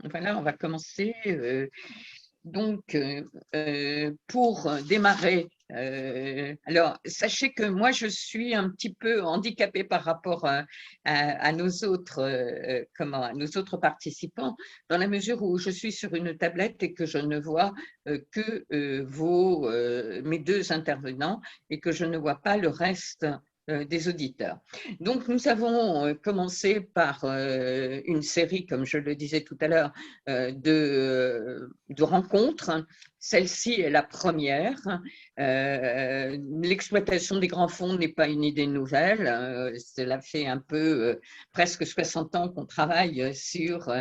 Voilà, on va commencer. Pour démarrer, alors sachez que moi je suis un petit peu handicapée par rapport à nos autres, à nos autres participants, dans la mesure où je suis sur une tablette et que je ne vois que mes deux intervenants et que je ne vois pas le reste des auditeurs. Donc, nous avons commencé par une série, comme je le disais tout à l'heure, de rencontres. Celle-ci est la première. L'exploitation des grands fonds n'est pas une idée nouvelle. Cela fait un peu presque 60 ans qu'on travaille sur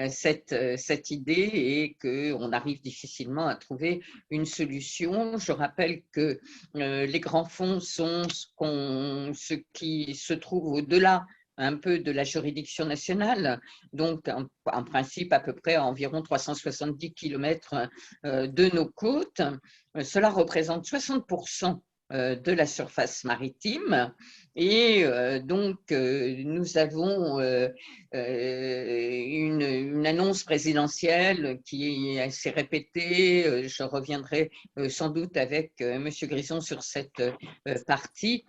cette idée et qu'on arrive difficilement à trouver une solution. Je rappelle que les grands fonds sont ce qui se trouve au-delà un peu de la juridiction nationale, donc en principe à peu près à environ 370 kilomètres de nos côtes. Cela représente 60% de la surface maritime et nous avons une annonce présidentielle qui s'est répétée. Je reviendrai sans doute avec M. Grison sur cette partie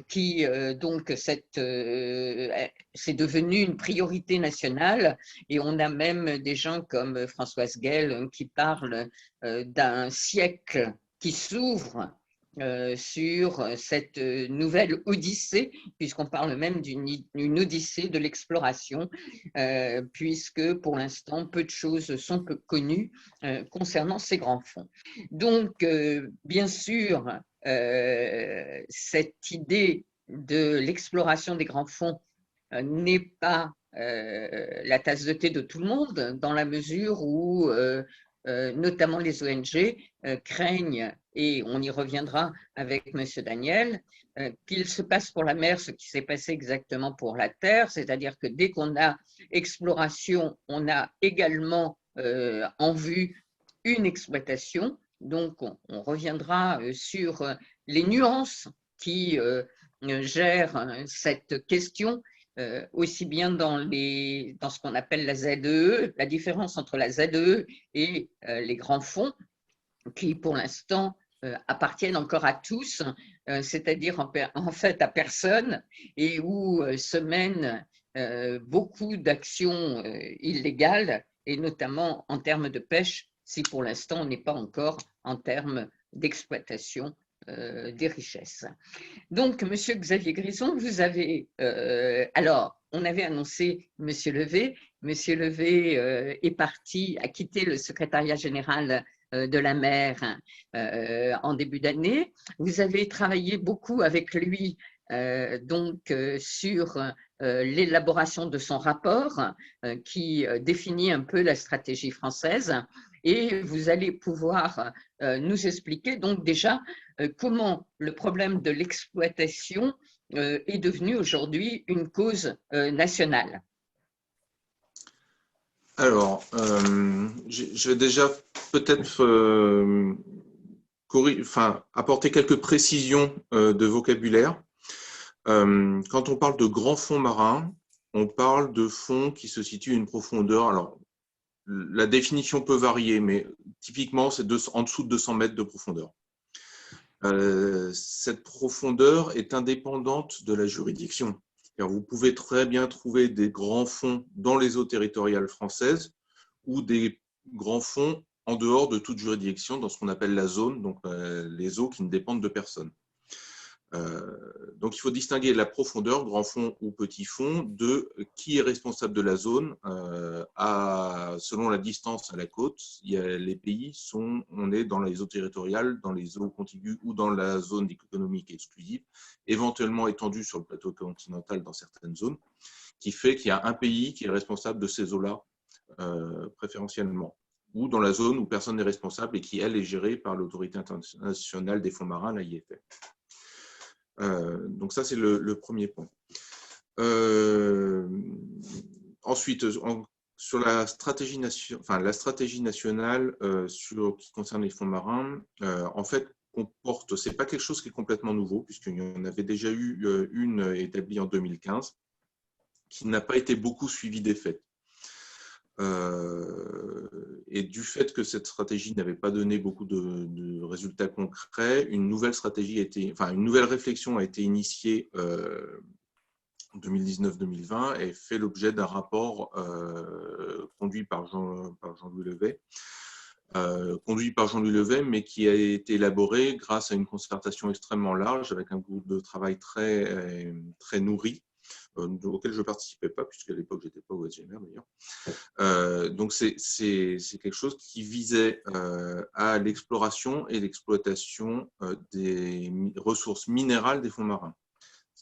qui c'est devenu une priorité nationale et on a même des gens comme Françoise Guel qui parlent d'un siècle qui s'ouvre sur cette nouvelle odyssée, puisqu'on parle même d'une odyssée de l'exploration, puisque pour l'instant, peu de choses sont connues concernant ces grands fonds. Donc, bien sûr, cette idée de l'exploration des grands fonds n'est pas la tasse de thé de tout le monde, dans la mesure où notamment les ONG craignent, et on y reviendra avec M. Daniel, qu'il se passe pour la mer ce qui s'est passé exactement pour la terre, c'est-à-dire que dès qu'on a exploration, on a également en vue une exploitation. Donc, on reviendra sur les nuances qui gèrent cette question, aussi bien dans ce qu'on appelle la ZEE, la différence entre la ZEE et les grands fonds, qui pour l'instant appartiennent encore à tous, c'est-à-dire en fait à personne, et où se mènent beaucoup d'actions illégales, et notamment en termes de pêche, si pour l'instant on n'est pas encore en termes d'exploitation des richesses. Donc, Monsieur Xavier Grison, vous avez alors on avait annoncé Monsieur Levé. Monsieur Levé est parti, a quitté le secrétariat général de la mer en début d'année. Vous avez travaillé beaucoup avec lui sur l'élaboration de son rapport qui définit un peu la stratégie française. Et vous allez pouvoir nous expliquer donc déjà comment le problème de l'exploitation est devenu aujourd'hui une cause nationale. Alors, je vais déjà peut-être apporter quelques précisions de vocabulaire. Quand on parle de grands fonds marins, on parle de fonds qui se situent à une profondeur. Alors, la définition peut varier, mais typiquement, c'est en dessous de 200 mètres de profondeur. Cette profondeur est indépendante de la juridiction. Vous pouvez très bien trouver des grands fonds dans les eaux territoriales françaises ou des grands fonds en dehors de toute juridiction dans ce qu'on appelle la zone, donc les eaux qui ne dépendent de personne. Donc, il faut distinguer la profondeur, grand fond ou petit fond, de qui est responsable de la zone. Selon la distance à la côte, les pays on est dans les eaux territoriales, dans les eaux contiguës ou dans la zone économique exclusive, éventuellement étendue sur le plateau continental dans certaines zones, qui fait qu'il y a un pays qui est responsable de ces eaux-là préférentiellement, ou dans la zone où personne n'est responsable et qui, elle, est gérée par l'autorité internationale des fonds marins, l'AIFF. Donc ça, c'est le premier point. Ensuite, sur la stratégie nationale qui concerne les fonds marins, en fait, c'est pas quelque chose qui est complètement nouveau, puisqu'il y en avait déjà eu une établie en 2015, qui n'a pas été beaucoup suivie des faits. Et du fait que cette stratégie n'avait pas donné beaucoup de résultats concrets, une nouvelle réflexion a été initiée en 2019-2020 et fait l'objet d'un rapport conduit par Jean-Louis Levet, mais qui a été élaboré grâce à une concertation extrêmement large avec un groupe de travail très nourri, auquel je ne participais pas, puisqu'à l'époque, je n'étais pas au SGMR d'ailleurs. Donc, c'est quelque chose qui visait à l'exploration et l'exploitation des ressources minérales des fonds marins,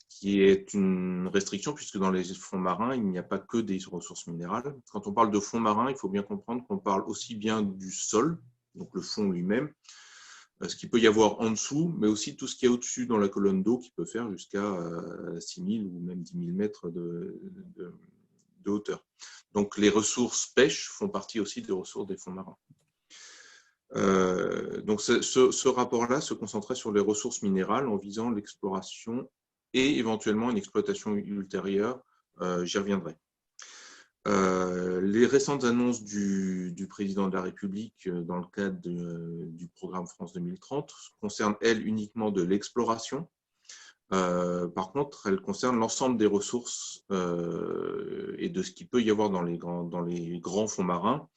qui est une restriction, puisque dans les fonds marins, il n'y a pas que des ressources minérales. Quand on parle de fonds marins, il faut bien comprendre qu'on parle aussi bien du sol, donc le fond lui-même, ce qu'il peut y avoir en dessous, mais aussi tout ce qu'il y a au-dessus dans la colonne d'eau, qui peut faire jusqu'à 6 000 ou même 10 000 mètres de hauteur. Donc les ressources pêche font partie aussi des ressources des fonds marins. Donc ce rapport-là se concentrait sur les ressources minérales en visant l'exploration et éventuellement une exploitation ultérieure, j'y reviendrai. Les récentes annonces du président de la République dans le cadre du programme France 2030 concernent, elles, uniquement de l'exploration. Par contre, elles concernent l'ensemble des ressources et de ce qu'il peut y avoir dans les grands fonds marins.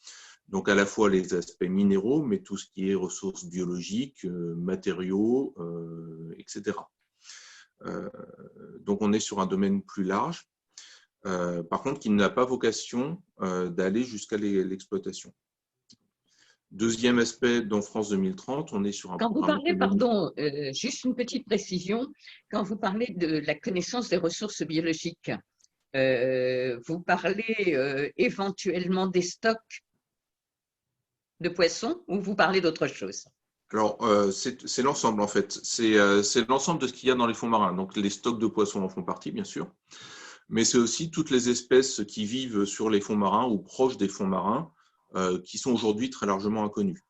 Donc, à la fois les aspects minéraux, mais tout ce qui est ressources biologiques, matériaux, etc. Donc, on est sur un domaine plus large. Par contre, qui n'a pas vocation d'aller jusqu'à l'exploitation. Deuxième aspect, dans France 2030, on est sur un Quand vous programme parlez, économique. pardon, juste une petite précision, quand vous parlez de la connaissance des ressources biologiques, vous parlez éventuellement des stocks de poissons ou vous parlez d'autre chose? Alors, c'est l'ensemble, en fait. C'est l'ensemble de ce qu'il y a dans les fonds marins. Donc, les stocks de poissons en font partie, bien sûr. Mais c'est aussi toutes les espèces qui vivent sur les fonds marins ou proches des fonds marins qui sont aujourd'hui très largement inconnues.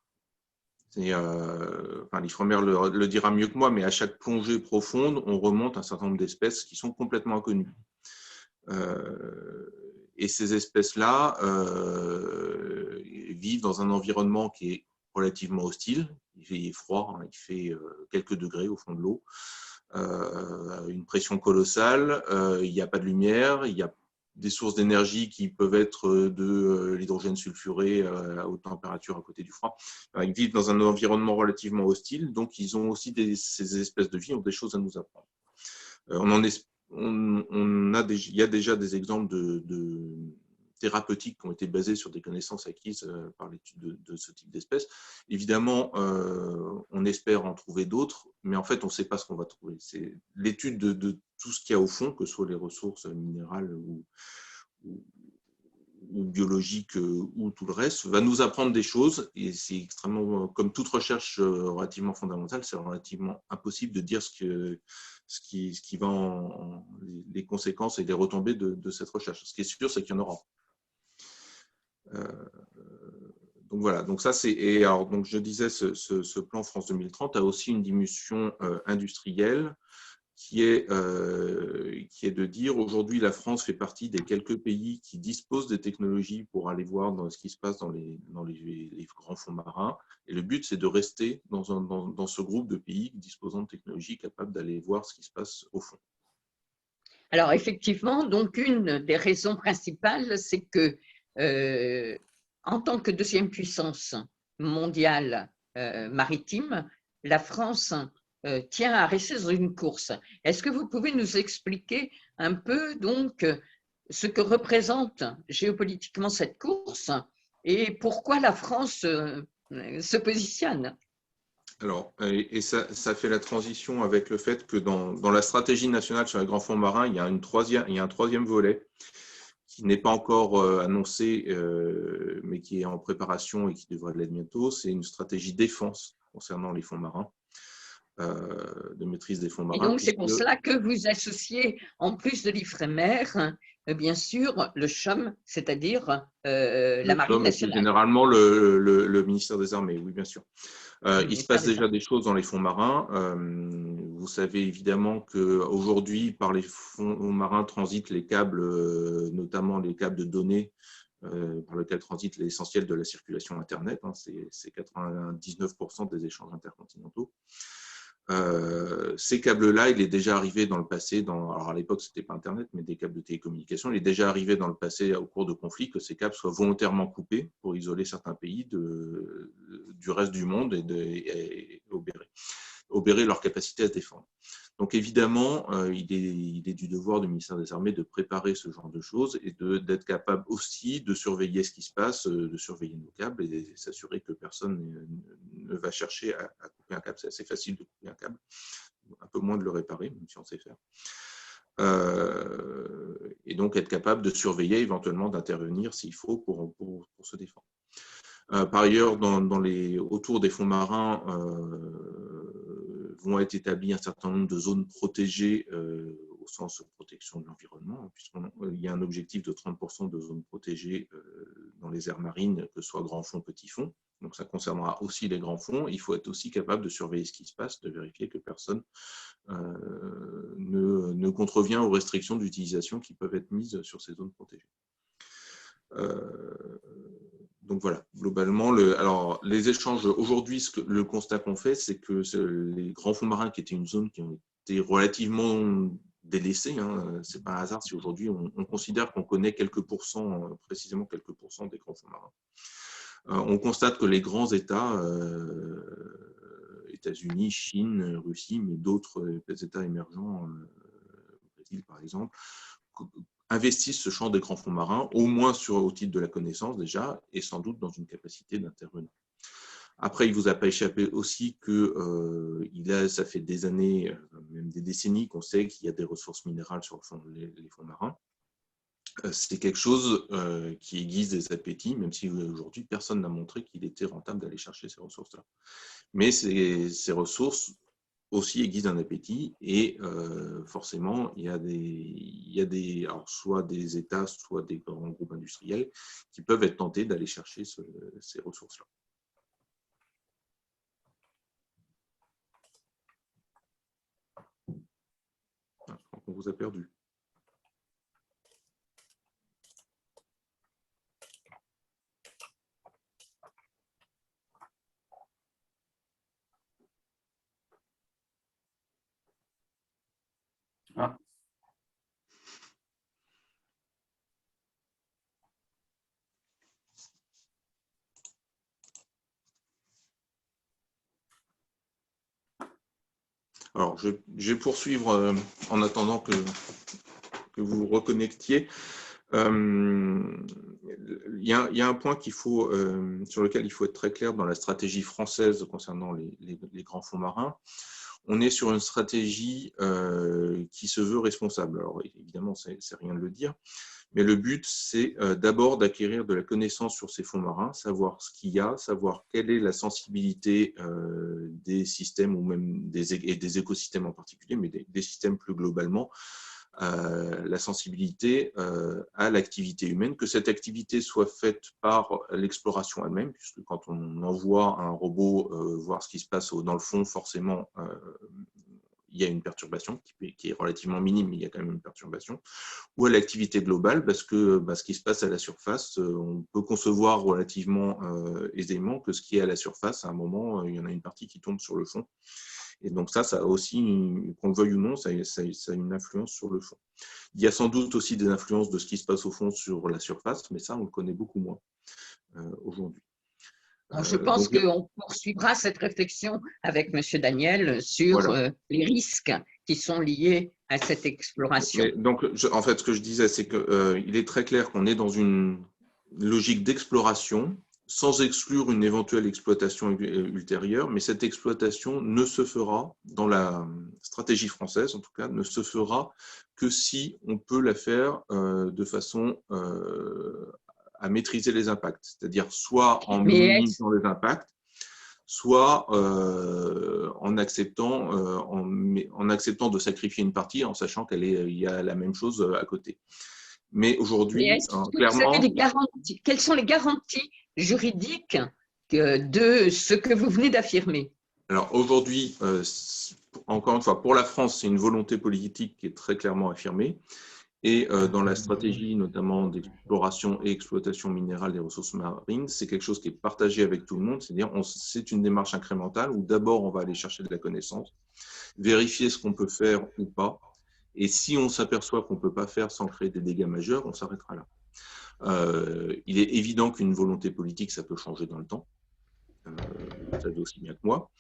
L'Ifremer le dira mieux que moi, mais à chaque plongée profonde, on remonte un certain nombre d'espèces qui sont complètement inconnues. Et ces espèces-là vivent dans un environnement qui est relativement hostile. Il fait froid, hein, il fait quelques degrés au fond de l'eau. Une pression colossale, il n'y a pas de lumière, il y a des sources d'énergie qui peuvent être de l'hydrogène sulfuré à haute température à côté du froid. Ils vivent dans un environnement relativement hostile, donc ils ont aussi ces espèces de vie ont des choses à nous apprendre. Il y a déjà des exemples de thérapeutiques qui ont été basées sur des connaissances acquises par l'étude de ce type d'espèces. Évidemment, on espère en trouver d'autres, mais en fait, on ne sait pas ce qu'on va trouver. C'est l'étude de tout ce qu'il y a au fond, que ce soit les ressources minérales ou biologiques ou tout le reste, va nous apprendre des choses, et c'est extrêmement, comme toute recherche relativement fondamentale, c'est relativement impossible de dire ce qui va les conséquences et les retombées de cette recherche. Ce qui est sûr, c'est qu'il y en aura. Donc voilà, donc ça c'est. Et alors, donc je disais, ce plan France 2030 a aussi une dimension industrielle qui est de dire aujourd'hui la France fait partie des quelques pays qui disposent des technologies pour aller voir ce qui se passe dans les grands fonds marins. Et le but, c'est de rester dans ce groupe de pays disposant de technologies capables d'aller voir ce qui se passe au fond. Alors effectivement, donc une des raisons principales, c'est que en tant que deuxième puissance mondiale maritime, la France tient à rester dans une course. Est-ce que vous pouvez nous expliquer un peu donc ce que représente géopolitiquement cette course et pourquoi la France se positionne? Alors, et ça fait la transition avec le fait que dans la stratégie nationale sur les grands fonds marins, il y a un troisième volet qui n'est pas encore annoncé, mais qui est en préparation et qui devrait l'être bientôt. C'est une stratégie défense concernant les fonds marins, de maîtrise des fonds marins. Et donc, c'est pour cela que vous associez, en plus de l'Ifremer, bien sûr, le CHUM, c'est-à-dire la Marine nationale. Généralement, le ministère des Armées, oui, bien sûr. Il se passe déjà des choses dans les fonds marins. Vous savez évidemment qu'aujourd'hui, par les fonds marins transitent les câbles, notamment les câbles de données par lequel transite l'essentiel de la circulation Internet, hein, c'est 99% des échanges intercontinentaux. Ces câbles-là, il est déjà arrivé dans le passé, alors à l'époque, ce n'était pas Internet, mais des câbles de télécommunication, il est déjà arrivé dans le passé, au cours de conflits, que ces câbles soient volontairement coupés pour isoler certains pays du reste du monde et obérer leur capacité à se défendre. Donc évidemment, il est du devoir du ministère des Armées de préparer ce genre de choses et d'être capable aussi de surveiller ce qui se passe, de surveiller nos câbles et s'assurer que personne ne va chercher à couper un câble. C'est assez facile de couper un câble, un peu moins de le réparer, même si on sait faire. Et donc être capable de surveiller, éventuellement d'intervenir s'il faut pour se défendre. Par ailleurs, autour des fonds marins vont être établis un certain nombre de zones protégées au sens de protection de l'environnement, puisqu'il y a un objectif de 30% de zones protégées dans les aires marines, que ce soit grands fonds, petits fonds. Donc ça concernera aussi les grands fonds. Il faut être aussi capable de surveiller ce qui se passe, de vérifier que personne ne contrevient aux restrictions d'utilisation qui peuvent être mises sur ces zones protégées. Donc voilà, globalement, alors les échanges, aujourd'hui, le constat qu'on fait, c'est que les grands fonds marins, qui étaient une zone qui ont été relativement délaissée, hein, c'est pas un hasard si aujourd'hui on considère qu'on connaît quelques pourcents, précisément quelques pourcents des grands fonds marins. On constate que les grands États, États-Unis, Chine, Russie, mais d'autres États émergents, Brésil par exemple, investissent ce champ des grands fonds marins, au moins au titre de la connaissance déjà, et sans doute dans une capacité d'intervenir. Après, il ne vous a pas échappé aussi que ça fait des années, même des décennies, qu'on sait qu'il y a des ressources minérales sur les fonds marins. C'est quelque chose qui aiguise des appétits, même si aujourd'hui, personne n'a montré qu'il était rentable d'aller chercher ces ressources-là. Mais ces ressources aussi aiguisent un appétit et forcément, il y a alors, soit des États, soit des grands groupes industriels qui peuvent être tentés d'aller chercher ces ressources-là. On vous a perdu. Ah. Alors, je vais poursuivre en attendant que vous vous reconnectiez. Il y a un point sur lequel il faut être très clair dans la stratégie française concernant les grands fonds marins. On est sur une stratégie qui se veut responsable. Alors, évidemment, c'est rien de le dire, mais le but, c'est d'abord d'acquérir de la connaissance sur ces fonds marins, savoir ce qu'il y a, savoir quelle est la sensibilité des systèmes ou même des écosystèmes en particulier, mais des systèmes plus globalement, la sensibilité à l'activité humaine, que cette activité soit faite par l'exploration elle-même, puisque quand on envoie un robot voir ce qui se passe dans le fond, forcément, il y a une perturbation qui est relativement minime, mais il y a quand même une perturbation, ou à l'activité globale, parce que ce qui se passe à la surface, on peut concevoir relativement aisément que ce qui est à la surface, à un moment, il y en a une partie qui tombe sur le fond. Et donc ça a aussi, qu'on le veuille ou non, ça a une influence sur le fond. Il y a sans doute aussi des influences de ce qui se passe au fond sur la surface, mais ça, on le connaît beaucoup moins aujourd'hui. Je pense qu'on poursuivra cette réflexion avec M. Daniel sur voilà. Les risques qui sont liés à cette exploration. Mais donc, en fait, ce que je disais, c'est qu'il est très clair qu'on est dans une logique d'exploration, sans exclure une éventuelle exploitation ultérieure, mais cette exploitation ne se fera, dans la stratégie française en tout cas, ne se fera que si on peut la faire de façon à maîtriser les impacts, c'est-à-dire soit en minimisant les impacts, soit en acceptant de sacrifier une partie en sachant qu'il y a la même chose à côté. Mais aujourd'hui, clairement… Quelles sont les garanties juridiques de ce que vous venez d'affirmer? Alors aujourd'hui, encore une fois, pour la France, c'est une volonté politique qui est très clairement affirmée. Et dans la stratégie notamment d'exploration et exploitation minérale des ressources marines, c'est quelque chose qui est partagé avec tout le monde, c'est-à-dire c'est une démarche incrémentale où d'abord on va aller chercher de la connaissance, vérifier ce qu'on peut faire ou pas, et si on s'aperçoit qu'on ne peut pas faire sans créer des dégâts majeurs, on s'arrêtera là. Il est évident qu'une volonté politique, ça peut changer dans le temps, vous savez aussi bien que moi.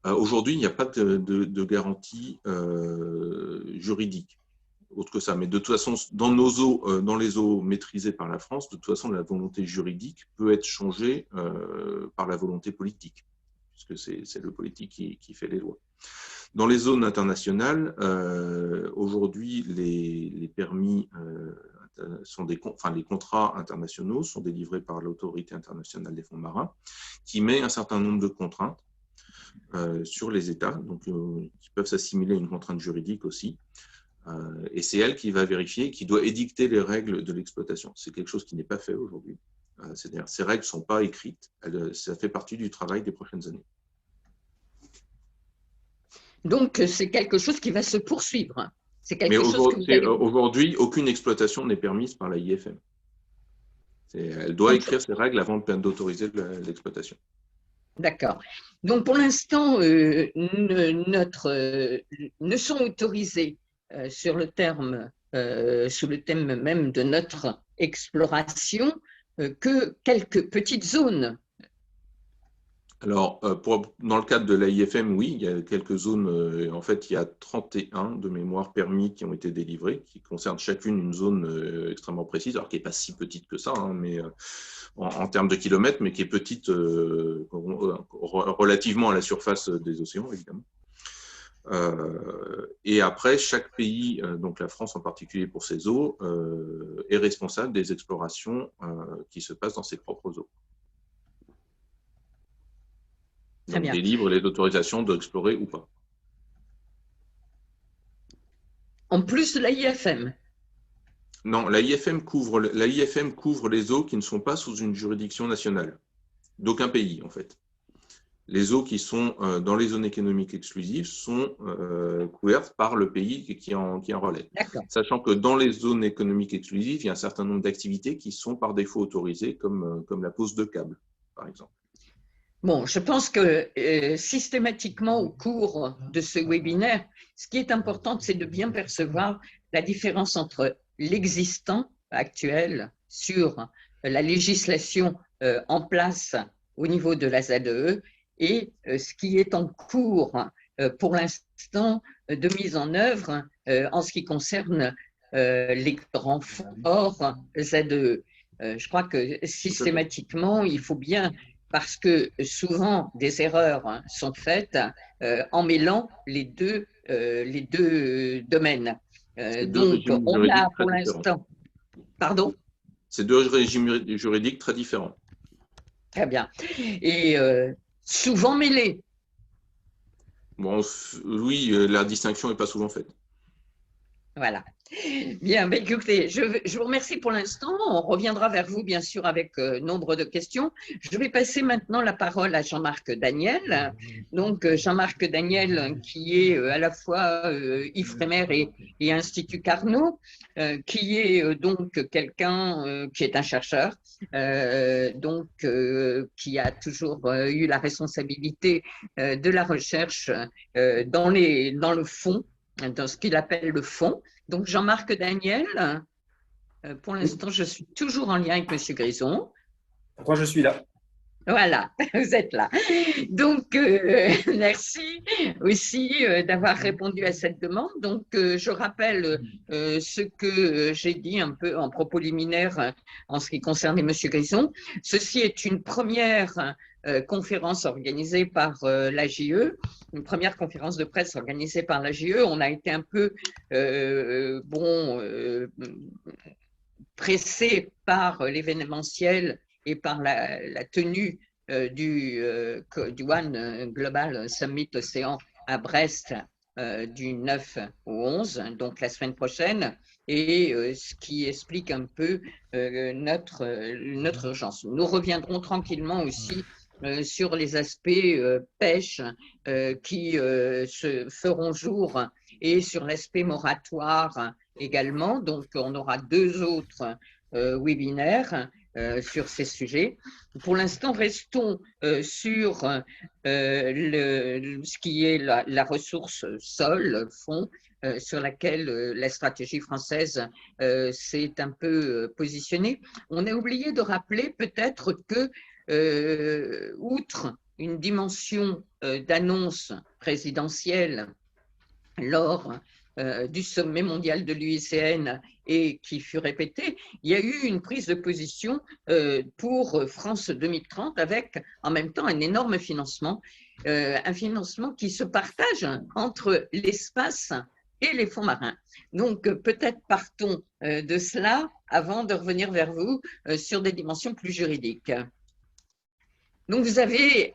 Aujourd'hui, il n'y a pas de garantie juridique autre que ça. Mais de toute façon, dans les eaux maîtrisées par la France, de toute façon, la volonté juridique peut être changée par la volonté politique, puisque c'est le politique qui fait les lois. Dans les zones internationales, aujourd'hui, les permis les contrats internationaux sont délivrés par l'Autorité internationale des fonds marins, qui met un certain nombre de contraintes sur les États, donc qui peuvent s'assimiler à une contrainte juridique aussi. Et c'est elle qui va vérifier, qui doit édicter les règles de l'exploitation. C'est quelque chose qui n'est pas fait aujourd'hui. C'est-à-dire, ces règles ne sont pas écrites. Ça fait partie du travail des prochaines années. Donc, c'est quelque chose qui va se poursuivre. Mais aujourd'hui, aucune exploitation n'est permise par la IFM. Elle doit écrire ses règles avant d'autoriser l'exploitation. D'accord. Donc, pour l'instant, ne sont autorisés sous le thème même de notre exploration que quelques petites zones. Alors, dans le cadre de l'AIFM, oui, il y a quelques zones. En fait, il y a 31 de mémoire permis qui ont été délivrés, qui concernent chacune une zone extrêmement précise, alors qui n'est pas si petite que ça, mais en termes de kilomètres, mais qui est petite relativement à la surface des océans, évidemment. Et après, chaque pays, donc la France en particulier pour ses eaux, est responsable des explorations qui se passent dans ses propres eaux. Donc, délivre les autorisations d'explorer ou pas. En plus de l'AIFM? Non, l'AIFM couvre les eaux qui ne sont pas sous une juridiction nationale, d'aucun pays en fait. Les eaux qui sont dans les zones économiques exclusives sont couvertes par le pays qui en relève. Sachant que dans les zones économiques exclusives, il y a un certain nombre d'activités qui sont par défaut autorisées, comme la pose de câbles, par exemple. Bon, je pense que systématiquement au cours de ce webinaire, ce qui est important, c'est de bien percevoir la différence entre l'existant actuel sur la législation en place au niveau de la ZEE et ce qui est en cours pour l'instant de mise en œuvre en ce qui concerne les grands forts ZEE. Je crois que systématiquement, il faut bien, parce que souvent des erreurs sont faites en mêlant les deux domaines. Donc, on a pour l'instant… Pardon? C'est deux régimes juridiques très différents. Très bien. Et souvent mêlés. Bon, oui, la distinction n'est pas souvent faite. Voilà. Bien, ben écoutez, je vous remercie pour l'instant. On reviendra vers vous, bien sûr, avec nombre de questions. Je vais passer maintenant la parole à Jean-Marc Daniel. Donc, Jean-Marc Daniel, qui est à la fois IFREMER et Institut Carnot, qui est donc quelqu'un qui est un chercheur, qui a toujours eu la responsabilité de la recherche dans le fond, dans ce qu'il appelle le fond. Donc, Jean-Marc Daniel, pour l'instant, je suis toujours en lien avec M. Grison. Pourquoi je suis là? Voilà, vous êtes là. Donc, merci aussi d'avoir répondu à cette demande. Donc, je rappelle ce que j'ai dit un peu en propos liminaire en ce qui concernait M. Grison. Ceci est une première conférence organisée par l'AGE, une première conférence de presse organisée par l'AGE. On a été un peu pressé par l'événementiel et par la tenue du One Global Summit Océan à Brest du 9 au 11, donc la semaine prochaine, et ce qui explique un peu notre urgence. Nous reviendrons tranquillement aussi sur les aspects pêche qui se feront jour et sur l'aspect moratoire également. Donc, on aura 2 autres webinaires sur ces sujets. Pour l'instant, restons sur ce qui est la ressource sol, fonds, sur laquelle la stratégie française s'est un peu positionnée. On a oublié de rappeler peut-être que, outre une dimension d'annonce présidentielle lors du sommet mondial de l'UICN et qui fut répété, il y a eu une prise de position pour France 2030 avec en même temps un énorme financement, un financement qui se partage entre l'espace et les fonds marins. Donc peut-être partons de cela avant de revenir vers vous sur des dimensions plus juridiques. Donc, vous avez,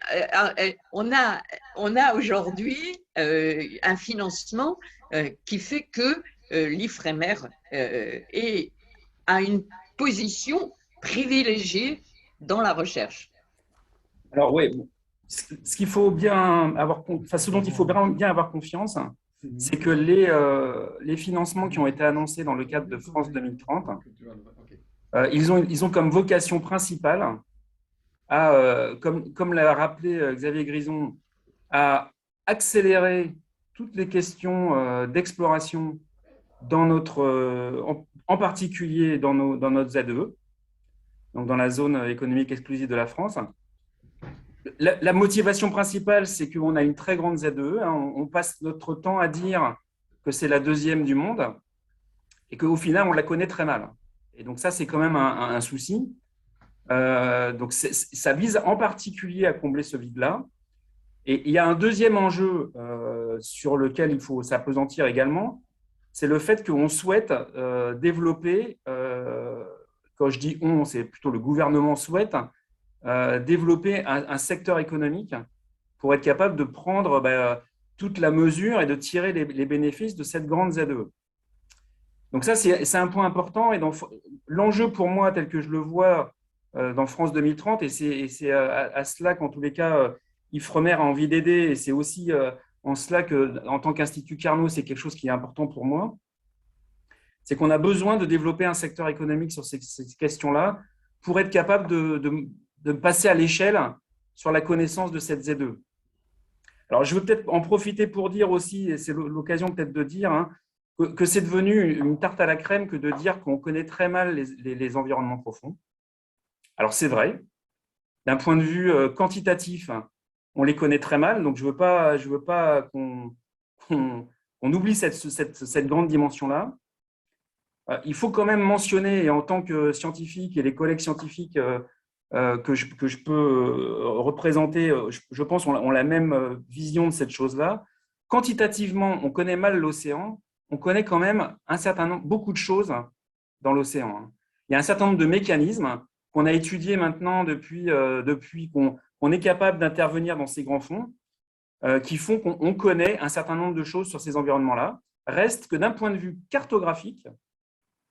on a aujourd'hui un financement qui fait que l'IFREMER a une position privilégiée dans la recherche. Alors oui, ce qu'il faut bien avoir, enfin, ce dont il faut bien avoir confiance, c'est que les financements qui ont été annoncés dans le cadre de France 2030, ils ont comme vocation principale comme l'a rappelé Xavier Grison, à accélérer toutes les questions d'exploration en particulier dans notre ZEE, donc dans la zone économique exclusive de la France. La motivation principale, c'est qu'on a une très grande ZEE. On passe notre temps à dire que c'est la 2e du monde et qu'au final, on la connaît très mal. Et donc ça, c'est quand même un souci. Donc, ça vise en particulier à combler ce vide-là. Et il y a un deuxième enjeu sur lequel il faut s'appesantir également, c'est le fait qu'on souhaite développer, quand je dis on, c'est plutôt le gouvernement souhaite, développer un secteur économique pour être capable de prendre toute la mesure et de tirer les bénéfices de cette grande ZEE. Donc ça, c'est un point important. Et l'enjeu pour moi, tel que je le vois, dans France 2030, et c'est à cela qu'en tous les cas, IFREMER a envie d'aider, et c'est aussi en cela qu'en tant qu'Institut Carnot, c'est quelque chose qui est important pour moi, c'est qu'on a besoin de développer un secteur économique sur ces questions-là pour être capable de passer à l'échelle sur la connaissance de cette ZEE. Alors, je veux peut-être en profiter pour dire aussi, et c'est l'occasion peut-être de dire, que c'est devenu une tarte à la crème que de dire qu'on connaît très mal les environnements profonds. Alors, c'est vrai. D'un point de vue quantitatif, on les connaît très mal. Donc, je veux pas qu'on oublie cette grande dimension-là. Il faut quand même mentionner, et en tant que scientifique et les collègues scientifiques que je peux représenter, je pense, ont la même vision de cette chose-là. Quantitativement, on connaît mal l'océan. On connaît quand même beaucoup de choses dans l'océan. Il y a un certain nombre de mécanismes qu'on a étudié maintenant depuis qu'on est capable d'intervenir dans ces grands fonds, qui font qu'on connaît un certain nombre de choses sur ces environnements-là. Reste que d'un point de vue cartographique,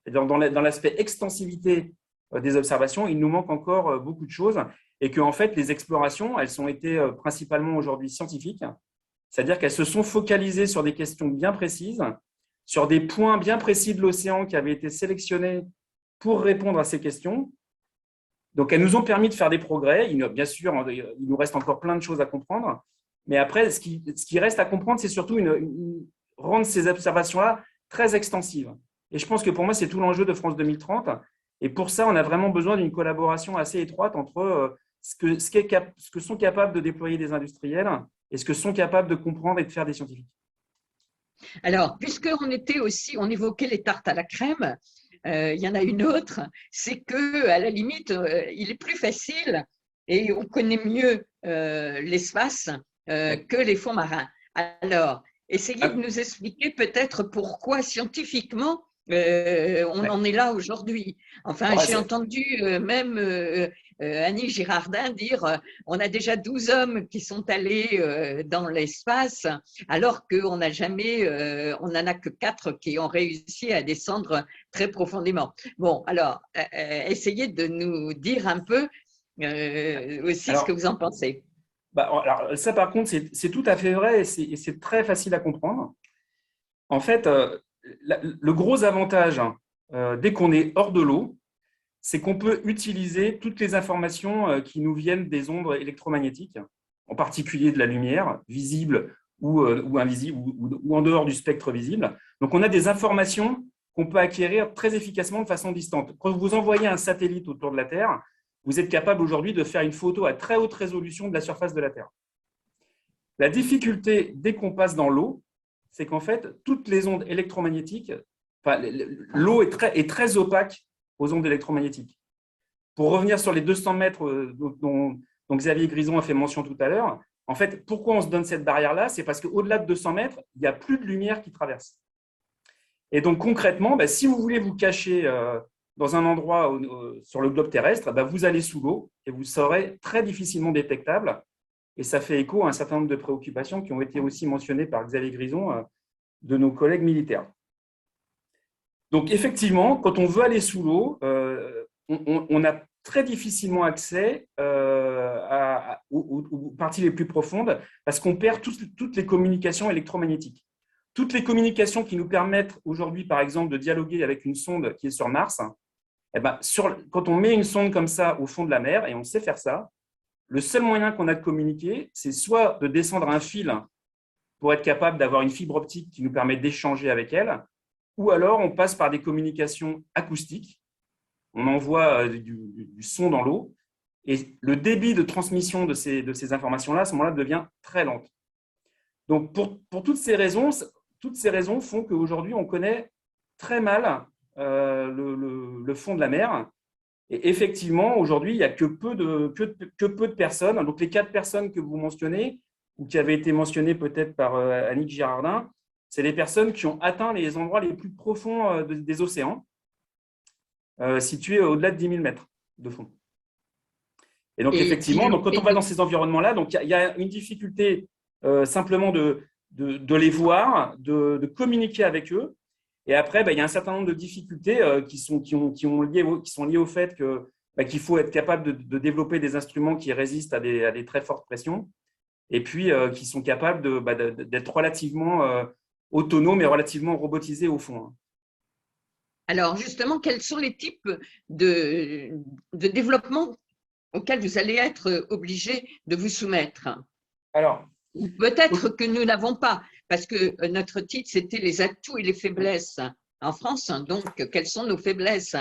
c'est-à-dire dans l'aspect extensivité des observations, il nous manque encore beaucoup de choses et que en fait, les explorations, elles ont été principalement aujourd'hui scientifiques, c'est-à-dire qu'elles se sont focalisées sur des questions bien précises, sur des points bien précis de l'océan qui avaient été sélectionnés pour répondre à ces questions. Donc, elles nous ont permis de faire des progrès. Bien sûr, il nous reste encore plein de choses à comprendre. Mais après, ce qui reste à comprendre, c'est surtout rendre ces observations-là très extensives. Et je pense que pour moi, c'est tout l'enjeu de France 2030. Et pour ça, on a vraiment besoin d'une collaboration assez étroite entre ce que sont capables de déployer des industriels et ce que sont capables de comprendre et de faire des scientifiques. Alors, puisqu'on évoquait les tartes à la crème, il y en a une autre, c'est qu'à la limite, il est plus facile et on connaît mieux l'espace que les fonds marins. Alors, essayez de nous expliquer peut-être pourquoi scientifiquement on en est là aujourd'hui. Enfin, j'ai entendu même Annie Girardin dire on a déjà 12 hommes qui sont allés dans l'espace, alors qu'on n'a jamais, on n'en a que 4 qui ont réussi à descendre très profondément. Bon, alors, essayez de nous dire un peu aussi ce que vous en pensez. Alors, ça, par contre, c'est tout à fait vrai et c'est très facile à comprendre. En fait, le gros avantage, dès qu'on est hors de l'eau, c'est qu'on peut utiliser toutes les informations qui nous viennent des ondes électromagnétiques, en particulier de la lumière, visible ou invisible, ou en dehors du spectre visible. Donc, on a des informations qu'on peut acquérir très efficacement de façon distante. Quand vous envoyez un satellite autour de la Terre, vous êtes capable aujourd'hui de faire une photo à très haute résolution de la surface de la Terre. La difficulté, dès qu'on passe dans l'eau, c'est qu'en fait, toutes les ondes électromagnétiques, l'eau est très opaque aux ondes électromagnétiques. Pour revenir sur les 200 mètres dont Xavier Grison a fait mention tout à l'heure, en fait, pourquoi on se donne cette barrière-là? C'est parce qu'au-delà de 200 mètres, il n'y a plus de lumière qui traverse. Et donc, concrètement, si vous voulez vous cacher dans un endroit sur le globe terrestre, vous allez sous l'eau et vous serez très difficilement détectable. Et ça fait écho à un certain nombre de préoccupations qui ont été aussi mentionnées par Xavier Grison de nos collègues militaires. Donc, effectivement, quand on veut aller sous l'eau, on a très difficilement accès aux parties les plus profondes parce qu'on perd toutes les communications électromagnétiques. Toutes les communications qui nous permettent aujourd'hui, par exemple, de dialoguer avec une sonde qui est sur Mars, quand on met une sonde comme ça au fond de la mer, et on sait faire ça, le seul moyen qu'on a de communiquer, c'est soit de descendre un fil pour être capable d'avoir une fibre optique qui nous permet d'échanger avec elle, ou alors on passe par des communications acoustiques. On envoie du son dans l'eau et le débit de transmission de ces informations-là, à ce moment-là, devient très lent. Donc, pour toutes ces raisons font qu'aujourd'hui, on connaît très mal le fond de la mer. Et effectivement, aujourd'hui, il n'y a que peu de personnes. Donc, les 4 personnes que vous mentionnez, ou qui avaient été mentionnées peut-être par Annick Girardin, c'est les personnes qui ont atteint les endroits les plus profonds des océans, situés au-delà de 10 000 mètres de fond. Et donc, effectivement, quand on va dans ces environnements-là, il y a une difficulté simplement de les voir, de communiquer avec eux. Et après, il y a un certain nombre de difficultés qui sont liées au fait qu'il faut être capable de développer des instruments qui résistent à des très fortes pressions et puis qui sont capables d'être relativement autonomes et relativement robotisés au fond. Alors, justement, quels sont les types de développement auxquels vous allez être obligé de vous soumettre? Alors, peut-être que nous n'avons pas, parce que notre titre, c'était les atouts et les faiblesses en France. Donc, quelles sont nos faiblesses?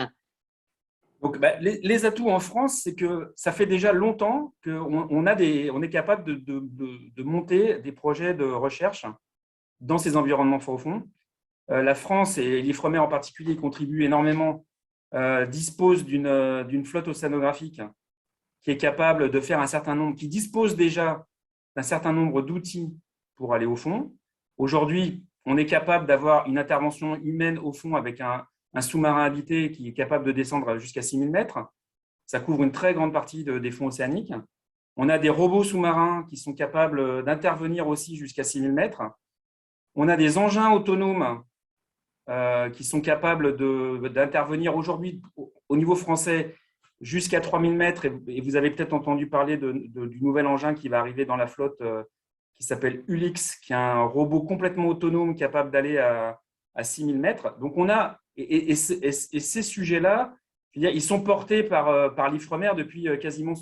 Donc, les atouts en France, c'est que ça fait déjà longtemps qu'on est capable de monter des projets de recherche dans ces environnements profonds. La France, et l'Ifremer en particulier, contribue énormément, dispose d'une flotte océanographique qui est capable de faire qui dispose déjà d'un certain nombre d'outils pour aller au fond. Aujourd'hui, on est capable d'avoir une intervention humaine au fond avec un sous-marin habité qui est capable de descendre jusqu'à 6 000 mètres. Ça couvre une très grande partie des fonds océaniques. On a des robots sous-marins qui sont capables d'intervenir aussi jusqu'à 6 000 mètres. On a des engins autonomes qui sont capables d'intervenir aujourd'hui au niveau français jusqu'à 3 000 mètres. Et vous avez peut-être entendu parler du nouvel engin qui va arriver dans la flotte qui s'appelle Ulix, qui est un robot complètement autonome capable d'aller à 6 000 mètres. Donc, on a, et ces sujets-là, ils sont portés par l'Ifremer depuis quasiment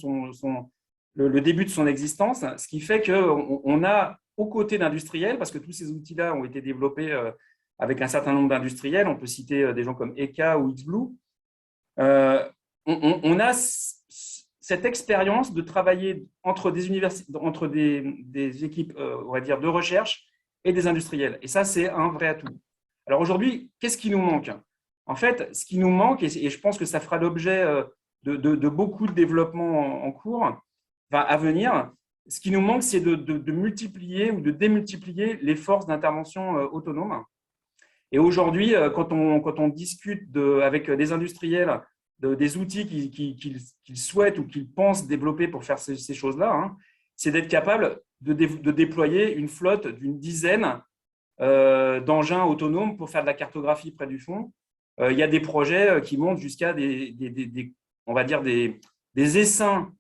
le début de son existence, ce qui fait qu'on a, aux côtés d'industriels, parce que tous ces outils-là ont été développés avec un certain nombre d'industriels, on peut citer des gens comme ECA ou XBlue, on a cette expérience de travailler entre des équipes, on va dire, de recherche et des industriels. Et ça, c'est un vrai atout. Alors aujourd'hui, qu'est-ce qui nous manque? En fait, ce qui nous manque, et je pense que ça fera l'objet de beaucoup de développements en cours, à venir, ce qui nous manque, c'est de multiplier ou de démultiplier les forces d'intervention autonomes. Et aujourd'hui, quand on discute avec des industriels des outils qu'ils souhaitent ou qu'ils pensent développer pour faire ces choses-là, c'est d'être capable de déployer une flotte d'une dizaine d'engins autonomes pour faire de la cartographie près du fond. Il y a des projets qui montent jusqu'à on va dire des essaims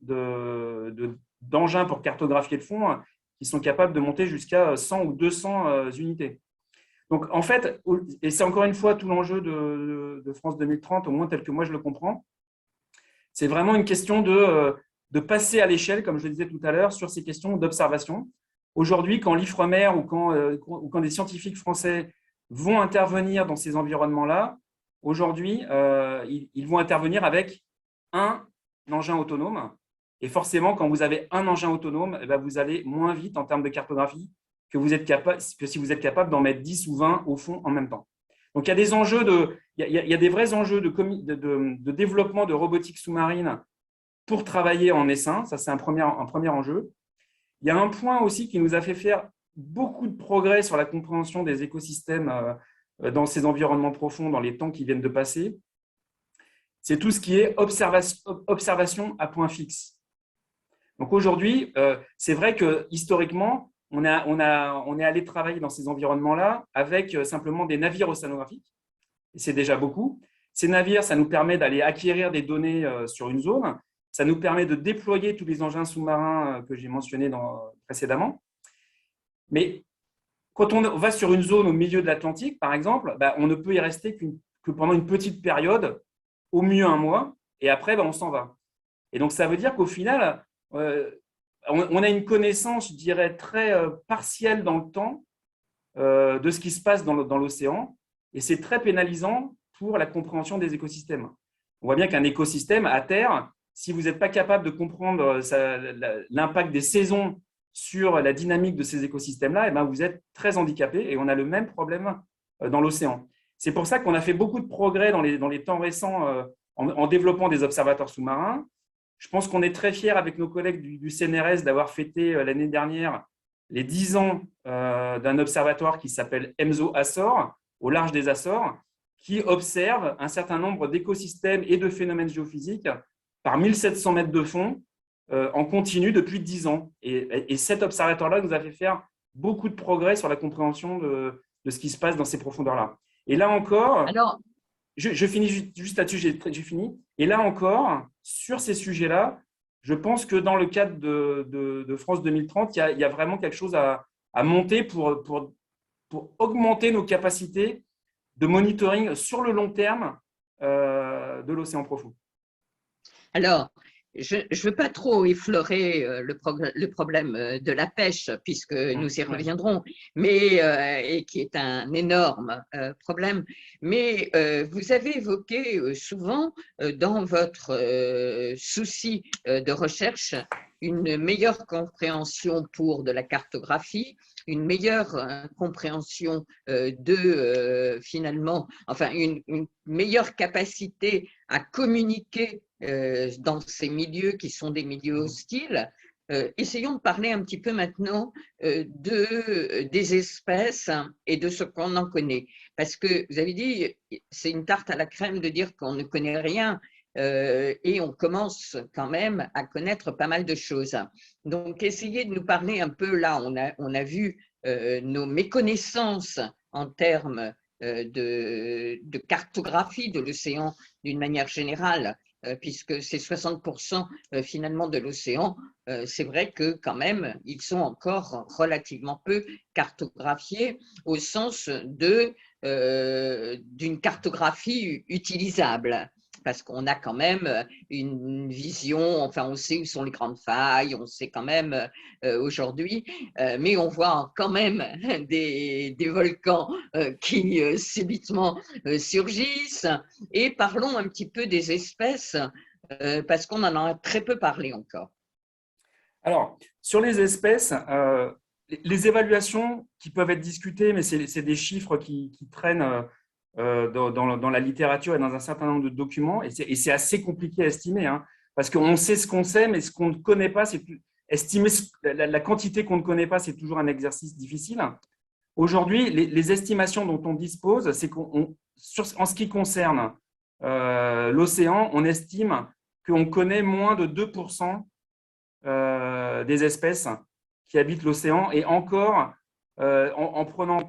d'engins pour cartographier le fond qui sont capables de monter jusqu'à 100 ou 200 unités. Donc, en fait, et c'est encore une fois tout l'enjeu de France 2030, au moins tel que moi je le comprends, c'est vraiment une question de passer à l'échelle, comme je le disais tout à l'heure, sur ces questions d'observation. Aujourd'hui, quand l'IFREMER ou quand des scientifiques français vont intervenir dans ces environnements-là, aujourd'hui, ils vont intervenir avec un engin autonome. Et forcément, quand vous avez un engin autonome, eh bien, vous allez moins vite en termes de cartographie que si vous êtes capable d'en mettre 10 ou 20 au fond en même temps. Donc, il y a des enjeux il y a des vrais enjeux de développement de robotique sous-marine pour travailler en essaim. Ça, c'est un premier enjeu. Il y a un point aussi qui nous a fait faire beaucoup de progrès sur la compréhension des écosystèmes dans ces environnements profonds, dans les temps qui viennent de passer. C'est tout ce qui est observation à point fixe. Donc aujourd'hui, c'est vrai que historiquement, on est allé travailler dans ces environnements-là avec simplement des navires océanographiques. Et c'est déjà beaucoup. Ces navires, ça nous permet d'aller acquérir des données sur une zone. Ça nous permet de déployer tous les engins sous-marins que j'ai mentionnés précédemment. Mais quand on va sur une zone au milieu de l'Atlantique, par exemple, on ne peut y rester que pendant une petite période, au mieux un mois, et après, on s'en va. Et donc, ça veut dire qu'au final, on a une connaissance, je dirais, très partielle dans le temps de ce qui se passe dans l'océan, et c'est très pénalisant pour la compréhension des écosystèmes. On voit bien qu'un écosystème à terre, si vous n'êtes pas capable de comprendre l'impact des saisons sur la dynamique de ces écosystèmes-là, vous êtes très handicapé, et on a le même problème dans l'océan. C'est pour ça qu'on a fait beaucoup de progrès dans les temps récents en développant des observateurs sous-marins. Je pense qu'on est très fiers avec nos collègues du CNRS d'avoir fêté l'année dernière les 10 ans d'un observatoire qui s'appelle EMSO Açores, au large des Açores, qui observe un certain nombre d'écosystèmes et de phénomènes géophysiques par 1700 mètres de fond en continu depuis 10 ans. Et cet observatoire-là nous a fait faire beaucoup de progrès sur la compréhension de ce qui se passe dans ces profondeurs-là. Et là encore… Alors, je finis juste là-dessus, j'ai fini. Et là encore, sur ces sujets-là, je pense que dans le cadre de France 2030, il y a vraiment quelque chose à monter pour augmenter nos capacités de monitoring sur le long terme de l'océan profond. Alors, je ne veux pas trop effleurer le problème de la pêche, puisque nous y reviendrons, et qui est un énorme problème. Mais vous avez évoqué souvent, dans votre souci de recherche, une meilleure compréhension pour de la cartographie, une meilleure compréhension une meilleure capacité à communiquer dans ces milieux qui sont des milieux hostiles. Essayons de parler un petit peu maintenant des espèces et de ce qu'on en connaît. Parce que vous avez dit, c'est une tarte à la crème de dire qu'on ne connaît rien. Et on commence quand même à connaître pas mal de choses. Donc, essayez de nous parler un peu, là, on a vu nos méconnaissances en termes de cartographie de l'océan d'une manière générale, puisque c'est 60% finalement de l'océan. C'est vrai que quand même, ils sont encore relativement peu cartographiés au sens d'une cartographie utilisable. Parce qu'on a quand même une vision, enfin on sait où sont les grandes failles, on sait quand même aujourd'hui, mais on voit quand même des volcans qui subitement surgissent. Et parlons un petit peu des espèces, parce qu'on en a très peu parlé encore. Alors, sur les espèces, les évaluations qui peuvent être discutées, mais c'est des chiffres qui traînent dans la littérature et dans un certain nombre de documents, et c'est assez compliqué à estimer, parce qu'on sait ce qu'on sait, mais ce qu'on ne connaît pas, estimer la quantité qu'on ne connaît pas, c'est toujours un exercice difficile. Aujourd'hui, les estimations dont on dispose, c'est en ce qui concerne l'océan, on estime qu'on connaît moins de 2% des espèces qui habitent l'océan, et encore en prenant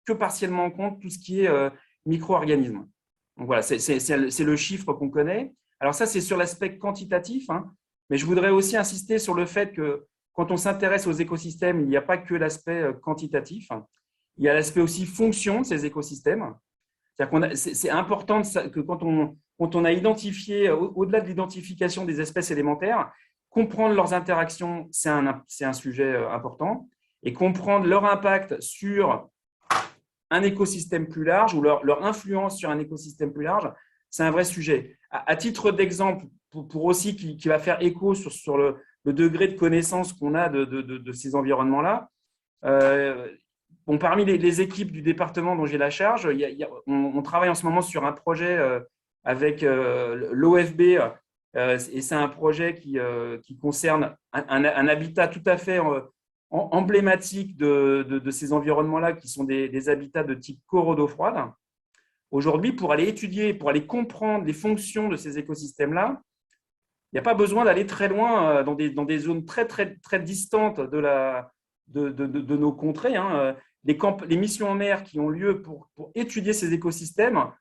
que partiellement en compte tout ce qui est micro-organismes. Donc voilà, c'est le chiffre qu'on connaît. Alors ça, c'est sur l'aspect quantitatif, mais je voudrais aussi insister sur le fait que quand on s'intéresse aux écosystèmes, il n'y a pas que l'aspect quantitatif. Il y a l'aspect aussi fonction de ces écosystèmes. C'est important que quand on a identifié, au-delà de l'identification des espèces élémentaires, comprendre leurs interactions, c'est un sujet important, et comprendre leur impact sur un écosystème plus large ou leur influence sur un écosystème plus large, c'est un vrai sujet. À titre d'exemple, pour aussi qui va faire écho sur le degré de connaissance qu'on a de ces environnements-là, parmi les équipes du département dont j'ai la charge, on travaille en ce moment sur un projet avec l'OFB, et c'est un projet qui concerne un habitat tout à fait emblématique de ces environnements-là, qui sont des habitats de type coraux d'eau froide. Aujourd'hui, pour aller étudier, pour aller comprendre les fonctions de ces écosystèmes-là, il n'y a pas besoin d'aller très loin dans des zones très, très, très distantes de nos contrées. Hein. Les missions en mer qui ont lieu pour étudier ces écosystèmes,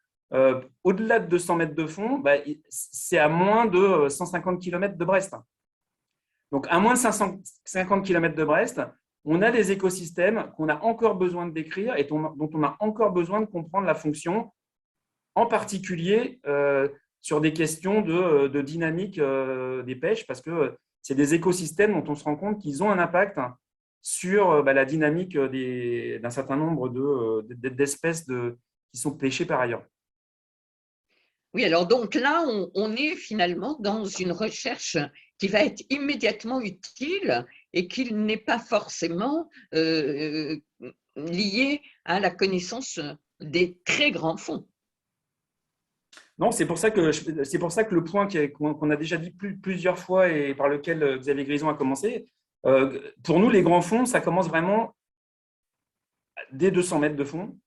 au-delà de 200 mètres de fond, c'est à moins de 150 km de Brest. Donc, à moins de 550 km de Brest, on a des écosystèmes qu'on a encore besoin de décrire et dont on a encore besoin de comprendre la fonction, en particulier sur des questions de dynamique des pêches, parce que c'est des écosystèmes dont on se rend compte qu'ils ont un impact sur la dynamique d'un certain nombre d'espèces qui sont pêchées par ailleurs. Oui, alors donc là, on est finalement dans une recherche qui va être immédiatement utile et qui n'est pas forcément liée à la connaissance des très grands fonds. Non, c'est pour ça que le point qu'on a déjà dit plusieurs fois et par lequel Xavier Grison a commencé, pour nous, les grands fonds, ça commence vraiment dès 200 mètres de fond.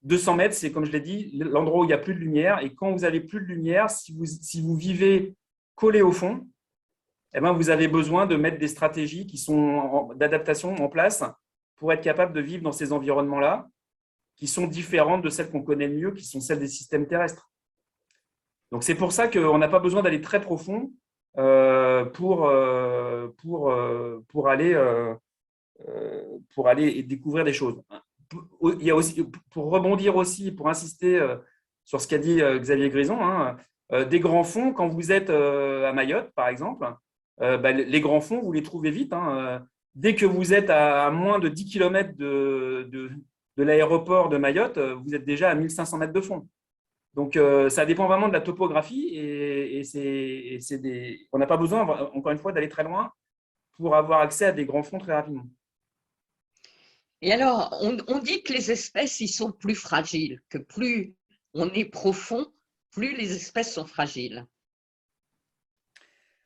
200 mètres, c'est, comme je l'ai dit, l'endroit où il n'y a plus de lumière. Et quand vous n'avez plus de lumière, si vous vivez collé au fond, eh bien, vous avez besoin de mettre des stratégies d'adaptation en place pour être capable de vivre dans ces environnements-là, qui sont différentes de celles qu'on connaît le mieux, qui sont celles des systèmes terrestres. Donc, c'est pour ça qu'on n'a pas besoin d'aller très profond pour aller découvrir des choses. Il y a aussi, pour rebondir aussi, pour insister sur ce qu'a dit Xavier Grison, hein, des grands fonds, quand vous êtes à Mayotte, par exemple, les grands fonds, vous les trouvez vite. Hein, dès que vous êtes à moins de 10 km de l'aéroport de Mayotte, vous êtes déjà à 1500 mètres de fond. Donc, ça dépend vraiment de la topographie et on n'a pas besoin, encore une fois, d'aller très loin pour avoir accès à des grands fonds très rapidement. Et alors, on dit que les espèces, ils sont plus fragiles, que plus on est profond, plus les espèces sont fragiles.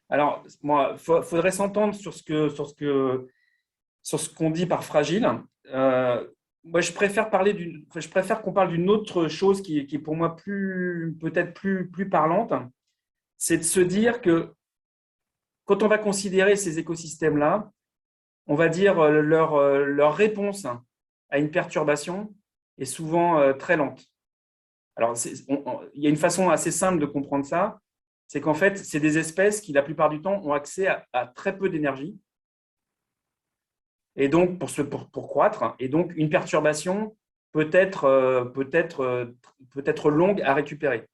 Alors, moi, faudrait s'entendre sur ce qu'on dit par fragile. Moi, je préfère qu'on parle d'une autre chose qui est pour moi peut-être plus parlante. C'est de se dire que quand on va considérer ces écosystèmes-là, on va dire leur réponse à une perturbation est souvent très lente. Alors, il y a une façon assez simple de comprendre ça, c'est qu'en fait, c'est des espèces qui, la plupart du temps, ont accès à très peu d'énergie, et donc pour croître. Et donc, une perturbation peut être longue à récupérer.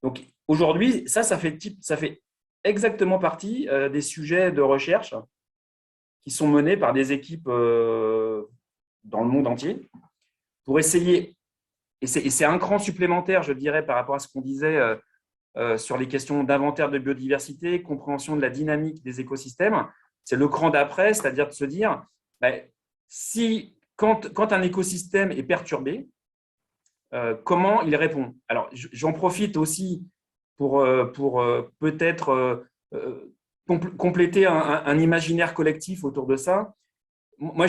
Donc, aujourd'hui, ça fait exactement partie des sujets de recherche qui sont menés par des équipes dans le monde entier pour essayer, et c'est un cran supplémentaire, je dirais, par rapport à ce qu'on disait sur les questions d'inventaire de biodiversité, compréhension de la dynamique des écosystèmes, c'est le cran d'après, c'est-à-dire de se dire, quand un écosystème est perturbé, comment il répond? Alors, j'en profite aussi pour peut-être compléter un imaginaire collectif autour de ça. Moi,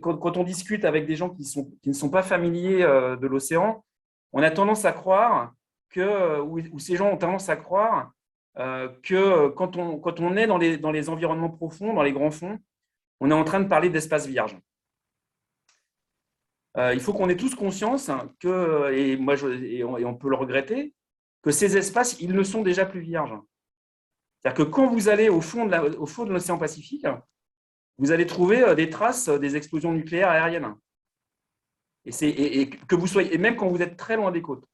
quand on discute avec des gens qui ne sont pas familiers de l'océan, on a tendance à croire ou ces gens ont tendance à croire que quand on est dans les environnements profonds, dans les grands fonds, on est en train de parler d'espaces vierges. Il faut qu'on ait tous conscience et on peut le regretter, que ces espaces, ils ne sont déjà plus vierges. C'est-à-dire que quand vous allez au fond de l'océan Pacifique, vous allez trouver des traces des explosions nucléaires aériennes. Et que vous soyez, et même quand vous êtes très loin des côtes.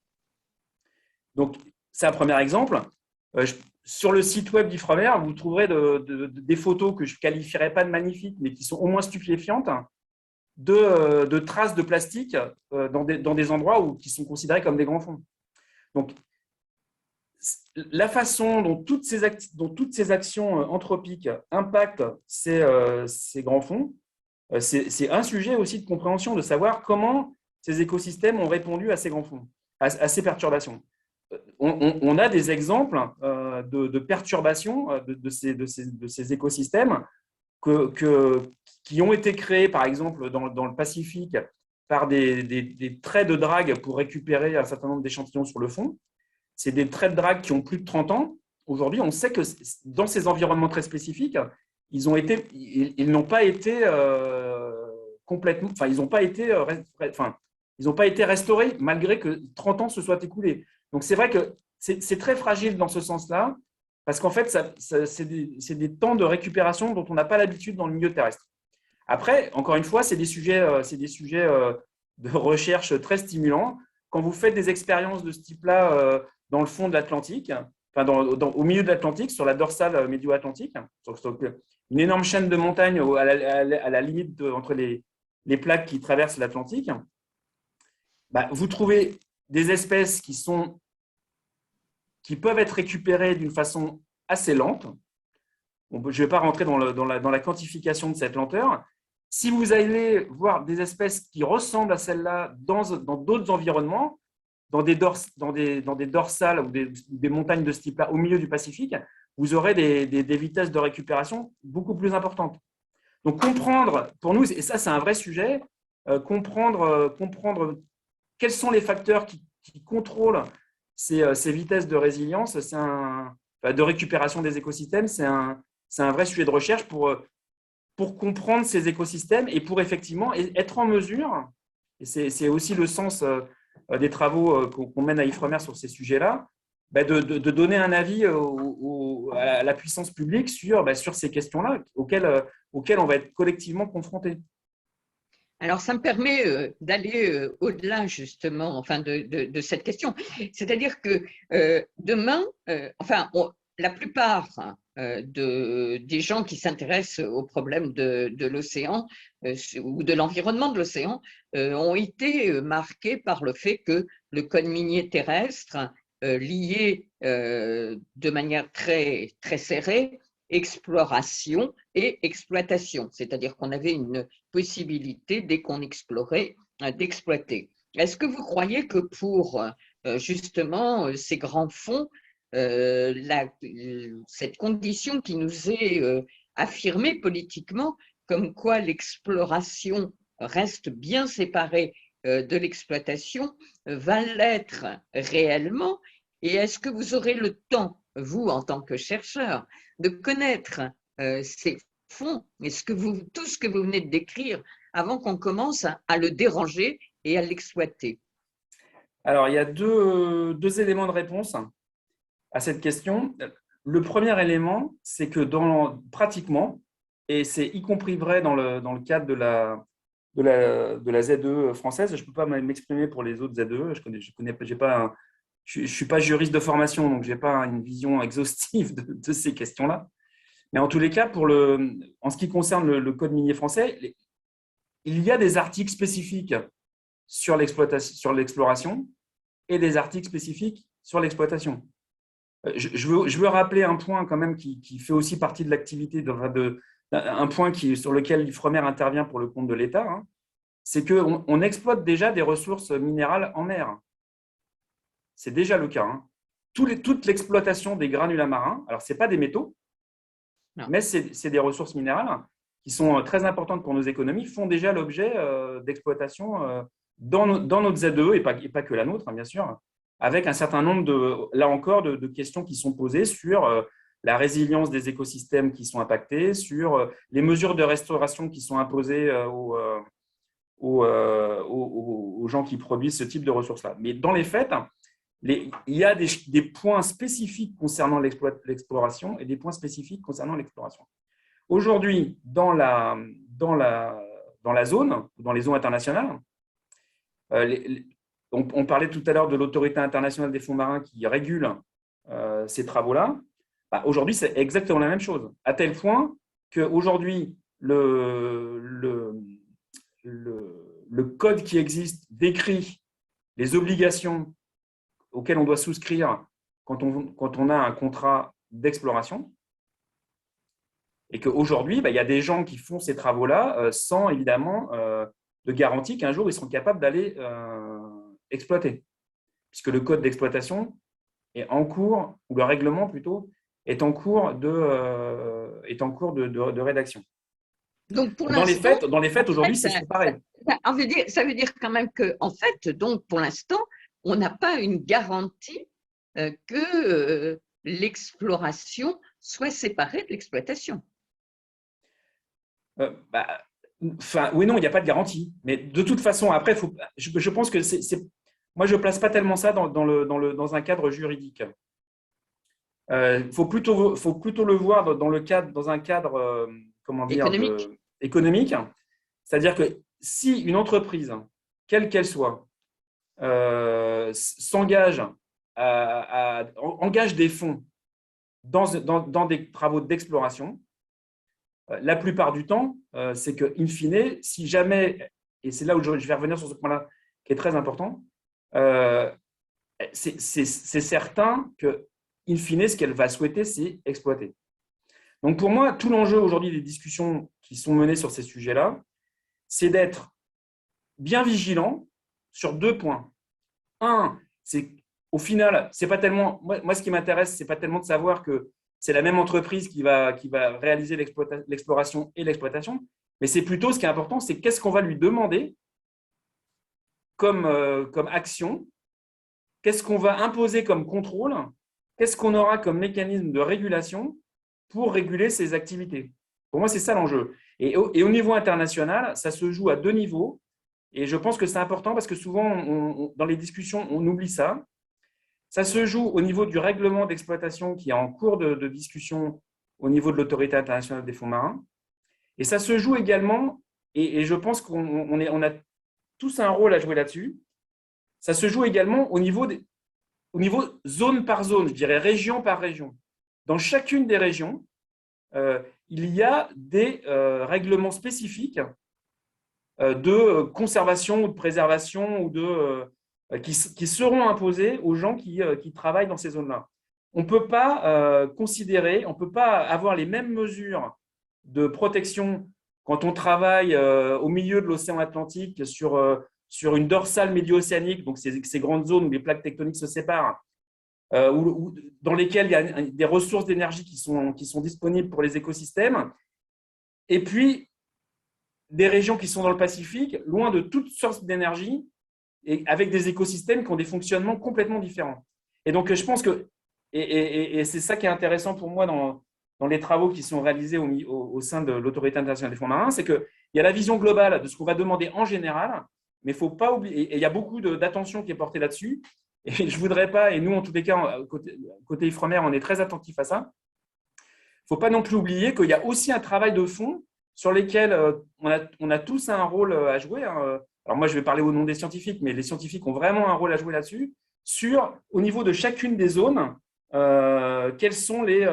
Donc, c'est un premier exemple. Sur le site web d'Ifremer, vous trouverez des photos que je ne qualifierais pas de magnifiques, mais qui sont au moins stupéfiantes, de traces de plastique dans des endroits qui sont considérés comme des grands fonds. Donc, la façon dont toutes ces actions anthropiques impactent ces grands fonds, c'est un sujet aussi de compréhension, de savoir comment ces écosystèmes ont répondu à ces grands fonds, à ces perturbations. On a des exemples de perturbations de ces écosystèmes qui ont été créés, par exemple, dans le Pacifique, par des traits de drague pour récupérer un certain nombre d'échantillons sur le fond. C'est des traits de drague qui ont plus de 30 ans. Aujourd'hui, on sait que dans ces environnements très spécifiques, ils n'ont pas été complètement, enfin, ils n'ont pas été restaurés malgré que 30 ans se soient écoulés. Donc, c'est vrai que c'est très fragile dans ce sens-là, parce qu'en fait, c'est des temps de récupération dont on n'a pas l'habitude dans le milieu terrestre. Après, encore une fois, c'est des sujets de recherche très stimulants. Quand vous faites des expériences de ce type-là dans le fond de l'Atlantique, enfin au milieu de l'Atlantique, sur la dorsale médio-atlantique, une énorme chaîne de montagnes à la limite entre les plaques qui traversent l'Atlantique, vous trouvez des espèces qui peuvent être récupérées d'une façon assez lente. Je ne vais pas rentrer dans la quantification de cette lenteur. Si vous allez voir des espèces qui ressemblent à celles-là dans d'autres environnements, dans des dorsales ou des montagnes de ce type-là au milieu du Pacifique, vous aurez des vitesses de récupération beaucoup plus importantes. Donc, comprendre, pour nous, et ça c'est un vrai sujet, comprendre quels sont les facteurs qui contrôlent ces vitesses de résilience, de récupération des écosystèmes, c'est un vrai sujet de recherche pour comprendre ces écosystèmes et pour effectivement être en mesure, et c'est aussi le sens des travaux qu'on mène à Ifremer sur ces sujets-là, de donner un avis à la puissance publique sur ces questions-là auxquelles on va être collectivement confrontés. Alors, ça me permet d'aller au-delà, justement, enfin, de cette question. C'est-à-dire que demain, la plupart des gens qui s'intéressent aux problèmes de l'océan ou de l'environnement de l'océan ont été marqués par le fait que le code minier terrestre lié de manière très, très serrée exploration et exploitation, c'est-à-dire qu'on avait une possibilité, dès qu'on explorait, d'exploiter. Est-ce que vous croyez que pour justement ces grands fonds, cette condition qui nous est affirmée politiquement, comme quoi l'exploration reste bien séparée de l'exploitation, va l'être réellement? Et est-ce que vous aurez le temps, vous, en tant que chercheur, de connaître ces fonds et tout ce que vous venez de décrire avant qu'on commence à le déranger et à l'exploiter? Alors, il y a deux éléments de réponse à cette question. Le premier élément, c'est que pratiquement, et c'est y compris vrai dans le cadre de la ZE française, je ne peux pas m'exprimer pour les autres ZE, je ne suis pas juriste de formation, donc je n'ai pas une vision exhaustive de ces questions-là. Mais en tous les cas, en ce qui concerne le code minier français, il y a des articles spécifiques sur l'exploration et des articles spécifiques sur l'exploitation. Je veux rappeler un point quand même qui fait aussi partie de l'activité, un point sur lequel l'Ifremer intervient pour le compte de l'État, hein, c'est qu'on exploite déjà des ressources minérales en mer. C'est déjà le cas. Hein. Toute l'exploitation des granulats marins, alors ce n'est pas des métaux, mais c'est des ressources minérales qui sont très importantes pour nos économies, font déjà l'objet d'exploitation dans notre ZE, et pas que la nôtre, hein, bien sûr, avec un certain nombre là encore, de questions qui sont posées sur la résilience des écosystèmes qui sont impactés, sur les mesures de restauration qui sont imposées aux gens qui produisent ce type de ressources-là. Mais dans les faits, il y a des points spécifiques concernant l'exploration et des points spécifiques concernant l'exploration. Aujourd'hui, dans la zone, dans les eaux internationales, On parlait tout à l'heure de l'Autorité internationale des fonds marins qui régule ces travaux-là. Bah, aujourd'hui, c'est exactement la même chose, à tel point qu'aujourd'hui, le code qui existe décrit les obligations auxquelles on doit souscrire quand on a un contrat d'exploration. Et qu'aujourd'hui, bah, il y a des gens qui font ces travaux-là sans, évidemment, de garantie qu'un jour, ils seront capables d'aller exploiter. Puisque le code d'exploitation est en cours, ou le règlement plutôt, est en cours de rédaction. Donc, pour dans les faits, aujourd'hui, c'est pareil. Ça veut dire quand même que, en fait, donc, pour l'instant, on n'a pas une garantie que l'exploration soit séparée de l'exploitation. Oui, non, il n'y a pas de garantie. Mais de toute façon, après, je pense que moi, je ne place pas tellement ça dans un cadre juridique. Faut plutôt le voir dans un cadre économique. C'est-à-dire que si une entreprise, quelle qu'elle soit, engage des fonds dans des travaux d'exploration, la plupart du temps, c'est que, in fine, si jamais, et c'est là où je vais revenir sur ce point-là qui est très important, c'est certain que, in fine, ce qu'elle va souhaiter, c'est exploiter. Donc, pour moi, tout l'enjeu aujourd'hui des discussions qui sont menées sur ces sujets-là, c'est d'être bien vigilant sur 2 points. Un, c'est au final, c'est pas tellement, moi, ce qui m'intéresse, c'est pas tellement de savoir que c'est la même entreprise qui va réaliser l'exploration et l'exploitation, mais c'est plutôt, ce qui est important, c'est qu'est-ce qu'on va lui demander comme action, qu'est-ce qu'on va imposer comme contrôle, qu'est-ce qu'on aura comme mécanisme de régulation pour réguler ces activités. Pour moi, c'est ça l'enjeu. Et au niveau international, ça se joue à 2 niveaux. Et je pense que c'est important parce que souvent, dans les discussions, on oublie ça. Ça se joue au niveau du règlement d'exploitation qui est en cours de discussion au niveau de l'Autorité internationale des fonds marins. Et ça se joue également, et je pense qu'on a tous un rôle à jouer là-dessus, ça se joue également au niveau zone par zone, je dirais région par région. Dans chacune des régions, il y a des règlements spécifiques de conservation ou de préservation ou qui seront imposés aux gens qui travaillent dans ces zones-là. On ne peut pas on ne peut pas avoir les mêmes mesures de protection quand on travaille au milieu de l'océan Atlantique sur une dorsale médio-océanique, donc ces grandes zones où les plaques tectoniques se séparent, dans lesquelles il y a des ressources d'énergie qui sont disponibles pour les écosystèmes, et puis des régions qui sont dans le Pacifique, loin de toute source d'énergie, et avec des écosystèmes qui ont des fonctionnements complètement différents. Et donc, je pense que, et c'est ça qui est intéressant pour moi dans les travaux qui sont réalisés au sein de l'Autorité internationale des fonds marins, c'est qu'il y a la vision globale de ce qu'on va demander en général, mais il ne faut pas oublier, et il y a beaucoup d'attention qui est portée là-dessus, et je ne voudrais pas, et nous, en tous les cas, côté Ifremer, on est très attentif à ça, il ne faut pas non plus oublier qu'il y a aussi un travail de fond sur lesquels on a tous un rôle à jouer. Alors moi, je vais parler au nom des scientifiques, mais les scientifiques ont vraiment un rôle à jouer là-dessus, au niveau de chacune des zones, quels sont les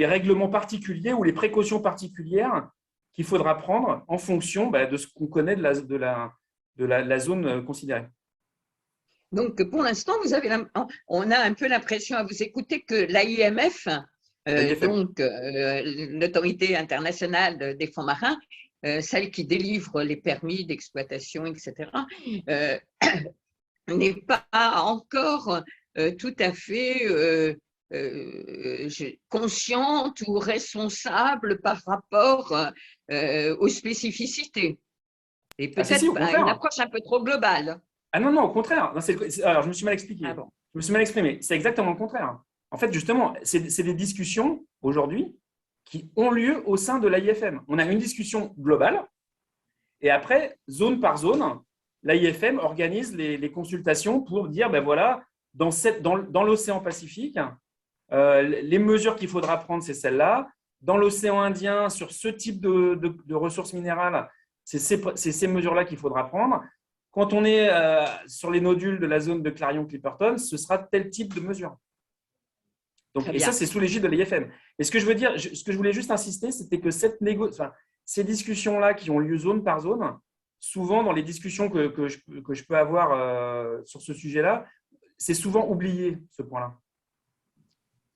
règlements particuliers ou les précautions particulières qu'il faudra prendre en fonction de ce qu'on connaît de la zone considérée. Donc, pour l'instant, on a un peu l'impression à vous écouter que l'AIMF, donc l'Autorité internationale des fonds marins, celle qui délivre les permis d'exploitation, etc., n'est pas encore tout à fait consciente ou responsable par rapport aux spécificités. Et peut-être une approche un peu trop globale. Ah non, au contraire. Alors, je me suis mal expliqué. Ah bon. Je me suis mal exprimé. C'est exactement le contraire. En fait, justement, c'est des discussions aujourd'hui qui ont lieu au sein de l'AIFM. On a une discussion globale et après, zone par zone, l'AIFM organise les consultations pour dire, voilà, dans l'océan Pacifique, les mesures qu'il faudra prendre, c'est celles-là. Dans l'océan Indien, sur ce type de ressources minérales, C'est ces mesures-là qu'il faudra prendre. Quand on est sur les nodules de la zone de Clarion-Clipperton, ce sera tel type de mesure. Donc, et ça, c'est sous l'égide de l'IFM. Et ce que je veux dire, ce que je voulais juste insister, c'était que ces discussions-là qui ont lieu zone par zone, souvent dans les discussions que je peux avoir sur ce sujet-là, c'est souvent oublié, ce point-là.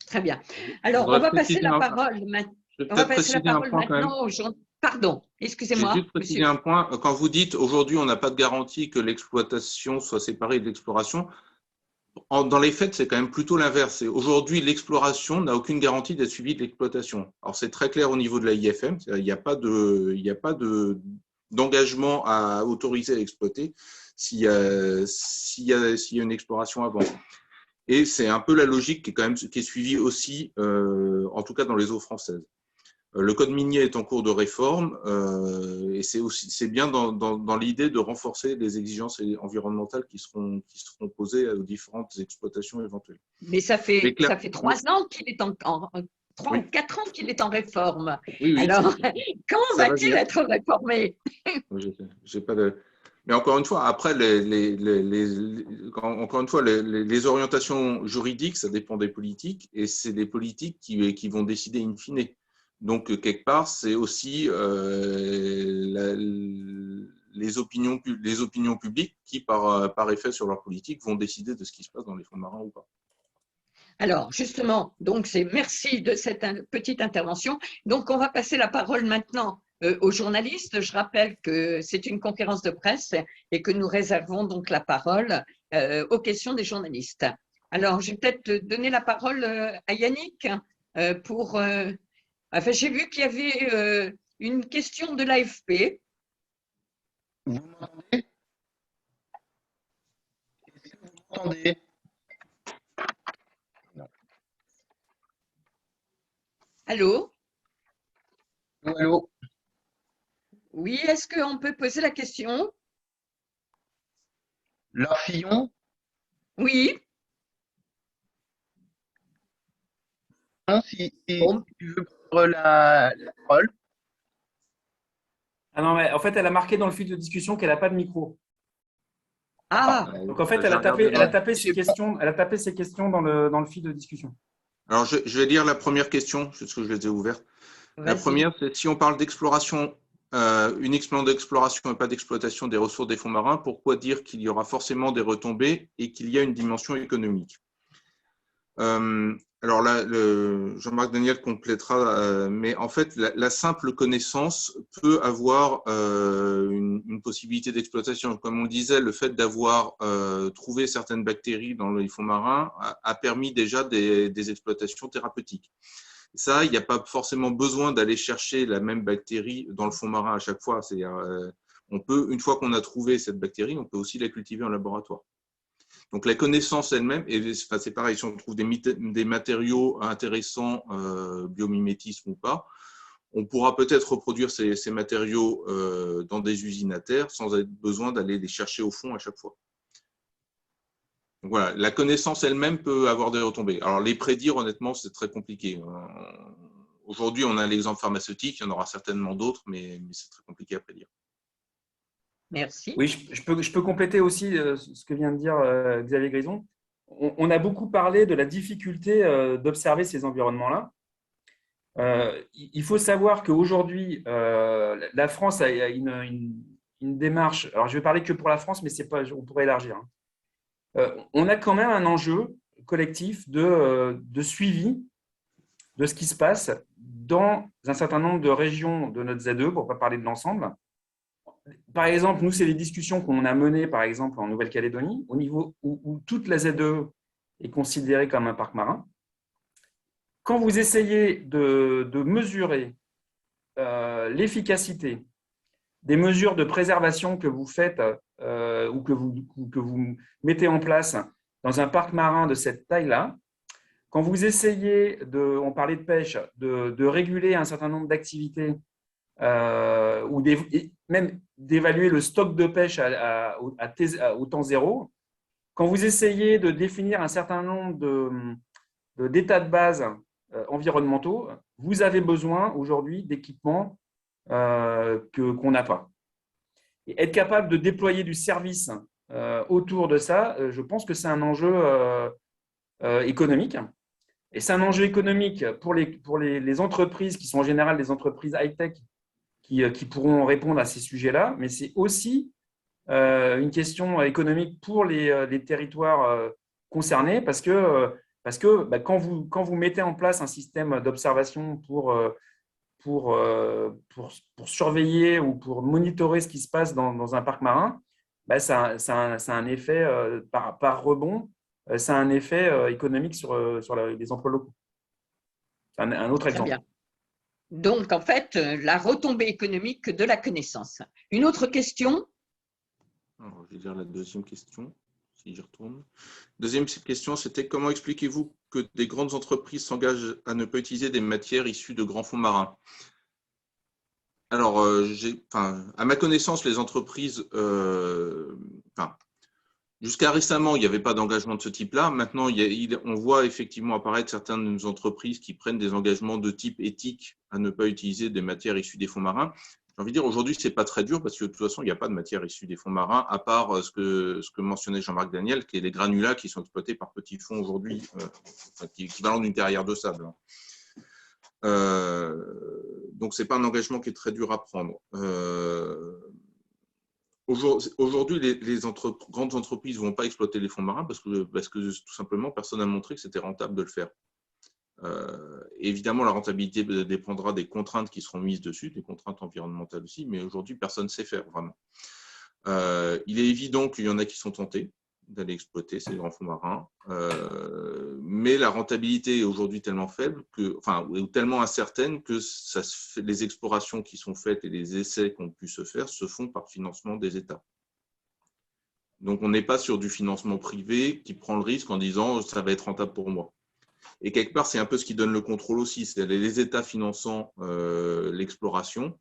Très bien. Alors, on va passer la parole maintenant. On va passer la parole maintenant aux gens. Pardon, excusez-moi. J'ai juste précisé un point. Quand vous dites aujourd'hui, on n'a pas de garantie que l'exploitation soit séparée de l'exploration, dans les faits, c'est quand même plutôt l'inverse. Aujourd'hui, l'exploration n'a aucune garantie d'être suivie de l'exploitation. Alors, c'est très clair au niveau de la IFM. Il n'y a pas d'engagement à autoriser à exploiter s'il y a une exploration avant. Et c'est un peu la logique qui est suivie aussi, en tout cas dans les eaux françaises. Le code minier est en cours de réforme et c'est bien dans l'idée de renforcer les exigences environnementales qui seront posées aux différentes exploitations éventuelles. Mais ça fait 3 ans qu'il est en 4 ans qu'il est en réforme. Oui, alors, quand va-t-il être réformé? J'ai pas de… Mais encore une fois, après, les orientations juridiques, ça dépend des politiques et c'est les politiques qui vont décider in fine. Donc, quelque part, c'est aussi les opinions publiques qui, par effet sur leur politique, vont décider de ce qui se passe dans les fonds marins ou pas. Alors, justement, donc merci de cette petite intervention. Donc, on va passer la parole maintenant aux journalistes. Je rappelle que c'est une conférence de presse et que nous réservons donc la parole aux questions des journalistes. Alors, je vais peut-être donner la parole à Yannick pour… Enfin, j'ai vu qu'il y avait une question de l'AFP. Vous m'entendez? Est-ce que vous m'entendez? Non. Allô? Allô? Oui, est-ce qu'on peut poser la question? Laure Fillon? Oui. Non, si tu veux prendre la parole. Ah non, mais en fait, elle a marqué dans le fil de discussion qu'elle n'a pas de micro. Ah. Donc en fait, elle a tapé ses questions dans le fil de discussion. Alors, je vais lire la première question, parce que je les ai ouvertes. La première, c'est si on parle d'exploration, uniquement d'exploration et pas d'exploitation des ressources des fonds marins, pourquoi dire qu'il y aura forcément des retombées et qu'il y a une dimension économique? Alors là, Jean-Marc Daniel complétera, mais en fait, la simple connaissance peut avoir une possibilité d'exploitation. Comme on le disait, le fait d'avoir trouvé certaines bactéries dans les fonds marins a permis déjà des exploitations thérapeutiques. Ça, il n'y a pas forcément besoin d'aller chercher la même bactérie dans le fond marin à chaque fois. C'est-à-dire, on peut, une fois qu'on a trouvé cette bactérie, on peut aussi la cultiver en laboratoire. Donc, la connaissance elle-même, et c'est pareil, si on trouve des matériaux intéressants, biomimétisme ou pas, on pourra peut-être reproduire ces matériaux dans des usines à terre sans avoir besoin d'aller les chercher au fond à chaque fois. Donc, voilà, la connaissance elle-même peut avoir des retombées. Alors, les prédire, honnêtement, c'est très compliqué. Aujourd'hui, on a l'exemple pharmaceutique, il y en aura certainement d'autres, mais c'est très compliqué à prédire. Merci. Oui, je peux compléter aussi ce que vient de dire Xavier Grison. On a beaucoup parlé de la difficulté d'observer ces environnements-là. Il faut savoir qu'aujourd'hui, la France a une démarche. Alors, je vais parler que pour la France, mais on pourrait élargir. On a quand même un enjeu collectif de suivi de ce qui se passe dans un certain nombre de régions de notre ZE, pour ne pas parler de l'ensemble. Par exemple, nous, c'est les discussions qu'on a menées, par exemple, en Nouvelle-Calédonie, au niveau où toute la ZE est considérée comme un parc marin. Quand vous essayez de mesurer l'efficacité des mesures de préservation que vous faites ou que vous mettez en place dans un parc marin de cette taille-là, quand vous essayez, on parlait de pêche, de réguler un certain nombre d'activités ou même d'évaluer le stock de pêche au temps zéro, quand vous essayez de définir un certain nombre d'états de base environnementaux, vous avez besoin aujourd'hui d'équipements qu'on n'a pas. Et être capable de déployer du service autour de ça, je pense que c'est un enjeu économique. Et c'est un enjeu économique pour les entreprises qui sont en général des entreprises high-tech qui pourront répondre à ces sujets-là, mais c'est aussi une question économique pour les territoires concernés parce que quand vous mettez en place un système d'observation pour surveiller ou pour monitorer ce qui se passe dans un parc marin, ça a un effet par rebond, ça a un effet économique sur les emplois locaux. C'est un autre Très exemple. bien. Donc, en fait, la retombée économique de la connaissance. Une autre question? Alors, je vais dire la deuxième question, si j'y retourne. Deuxième question, c'était comment expliquez-vous que des grandes entreprises s'engagent à ne pas utiliser des matières issues de grands fonds marins? Alors, à ma connaissance, les entreprises, jusqu'à récemment, il n'y avait pas d'engagement de ce type-là. Maintenant, on voit effectivement apparaître certaines entreprises qui prennent des engagements de type éthique à ne pas utiliser des matières issues des fonds marins. J'ai envie de dire, aujourd'hui, ce n'est pas très dur parce que de toute façon, il n'y a pas de matière issue des fonds marins, à part ce que mentionnait Jean-Marc Daniel, qui est les granulats qui sont exploités par petits fonds aujourd'hui, qui est équivalent d'une carrière de sable. Donc, ce n'est pas un engagement qui est très dur à prendre. Aujourd'hui, les grandes entreprises ne vont pas exploiter les fonds marins parce que tout simplement, personne n'a montré que c'était rentable de le faire. Évidemment, la rentabilité dépendra des contraintes qui seront mises dessus, des contraintes environnementales aussi, mais aujourd'hui, personne ne sait faire vraiment. Il est évident qu'il y en a qui sont tentés d'aller exploiter ces grands fonds marins, mais la rentabilité est aujourd'hui tellement faible, ou tellement incertaine que les explorations qui sont faites et les essais qui ont pu se faire se font par financement des États. Donc, on n'est pas sur du financement privé qui prend le risque en disant « ça va être rentable pour moi ». Et quelque part, c'est un peu ce qui donne le contrôle aussi, c'est les États finançant l'exploration.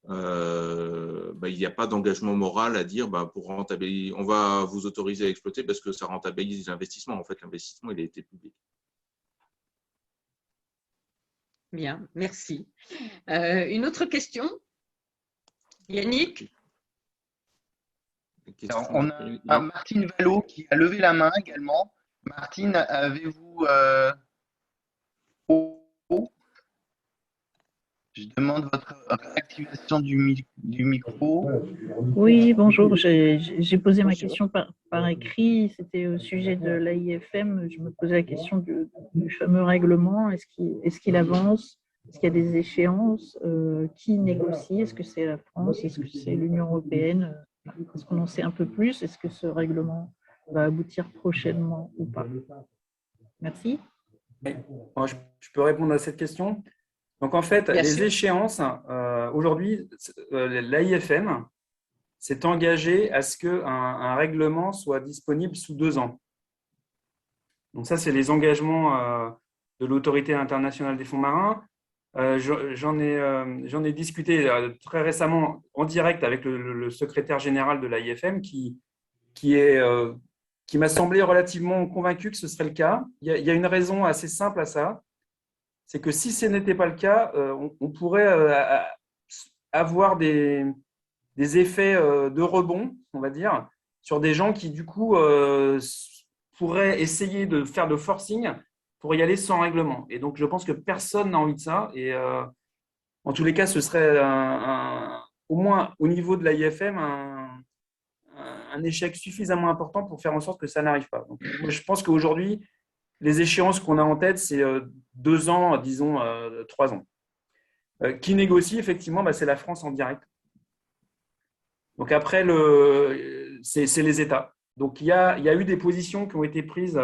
Il n'y a pas d'engagement moral à dire pour rentabiliser, on va vous autoriser à exploiter parce que ça rentabilise l'investissement. En fait, l'investissement, il a été public. Bien, merci. Une autre question? Yannick? Alors, on a Martine Vallot qui a levé la main également. Martine, avez-vous Je demande votre réactivation du micro. Oui, bonjour. J'ai posé ma question par écrit. C'était au sujet de l'AIFM. Je me posais la question du fameux règlement. Est-ce qu'il avance? Est-ce qu'il y a des échéances? Qui négocie? Est-ce que c'est la France? Est-ce que c'est l'Union européenne? Est-ce qu'on en sait un peu plus? Est-ce que ce règlement va aboutir prochainement ou pas? Merci. Je peux répondre à cette question. Donc, en fait, les échéances, aujourd'hui, l'AIFM s'est engagé à ce qu'un règlement soit disponible sous 2 ans. Donc, ça, c'est les engagements de l'Autorité internationale des fonds marins. J'en ai discuté très récemment en direct avec le secrétaire général de l'AIFM qui m'a semblé relativement convaincu que ce serait le cas. Il y a une raison assez simple à ça. C'est que si ce n'était pas le cas, on pourrait avoir des effets de rebond, on va dire, sur des gens qui, du coup, pourraient essayer de faire de forcing pour y aller sans règlement. Et donc, je pense que personne n'a envie de ça. Et en tous les cas, ce serait au moins au niveau de l'AIFM un échec suffisamment important pour faire en sorte que ça n'arrive pas. Donc, je pense qu'aujourd'hui, les échéances qu'on a en tête, c'est 2 ans, disons 3 ans. Qui négocie, effectivement, c'est la France en direct. Donc après, c'est les États. Donc il y a eu des positions qui ont été prises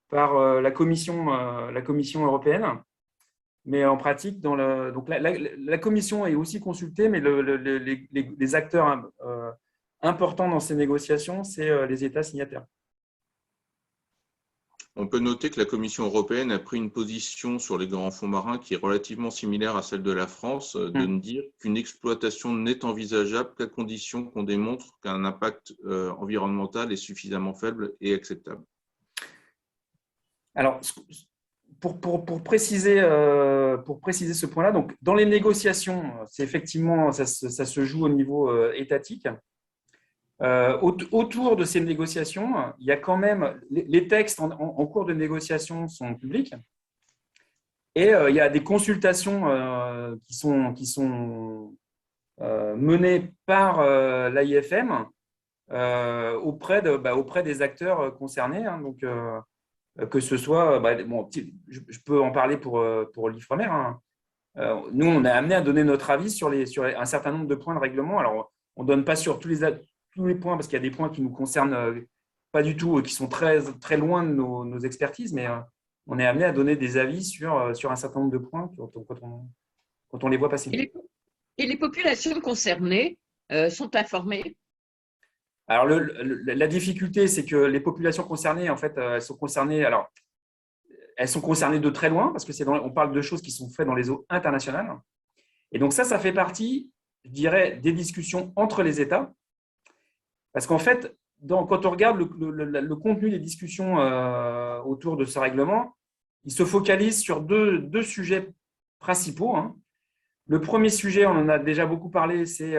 par la Commission européenne, mais en pratique, donc la Commission est aussi consultée, mais les acteurs importants dans ces négociations, c'est les États signataires. On peut noter que la Commission européenne a pris une position sur les grands fonds marins qui est relativement similaire à celle de la France, de ne dire qu'une exploitation n'est envisageable qu'à condition qu'on démontre qu'un impact environnemental est suffisamment faible et acceptable. Alors, pour préciser ce point-là, donc dans les négociations, c'est effectivement, ça se joue au niveau étatique. Autour de ces négociations, il y a quand même les textes en cours de négociation sont publics et il y a des consultations qui sont menées par l'AIFM auprès des acteurs concernés. Hein, donc, que ce soit, bon, je peux en parler pour l'Ifremer. Hein. Nous, on est amené à donner notre avis sur un certain nombre de points de règlement. Alors, on ne donne pas sur tous les points parce qu'il y a des points qui ne nous concernent pas du tout et qui sont très, très loin de nos expertises, mais on est amené à donner des avis sur un certain nombre de points quand on les voit passer. Et les populations concernées sont informées? Alors, la difficulté, c'est que les populations concernées, en fait, elles sont concernées de très loin parce que on parle de choses qui sont faites dans les eaux internationales. Et donc, ça fait partie, je dirais, des discussions entre les États. Parce qu'en fait, quand on regarde le contenu des discussions autour de ce règlement, il se focalise sur deux sujets principaux. Hein. Le premier sujet, on en a déjà beaucoup parlé, c'est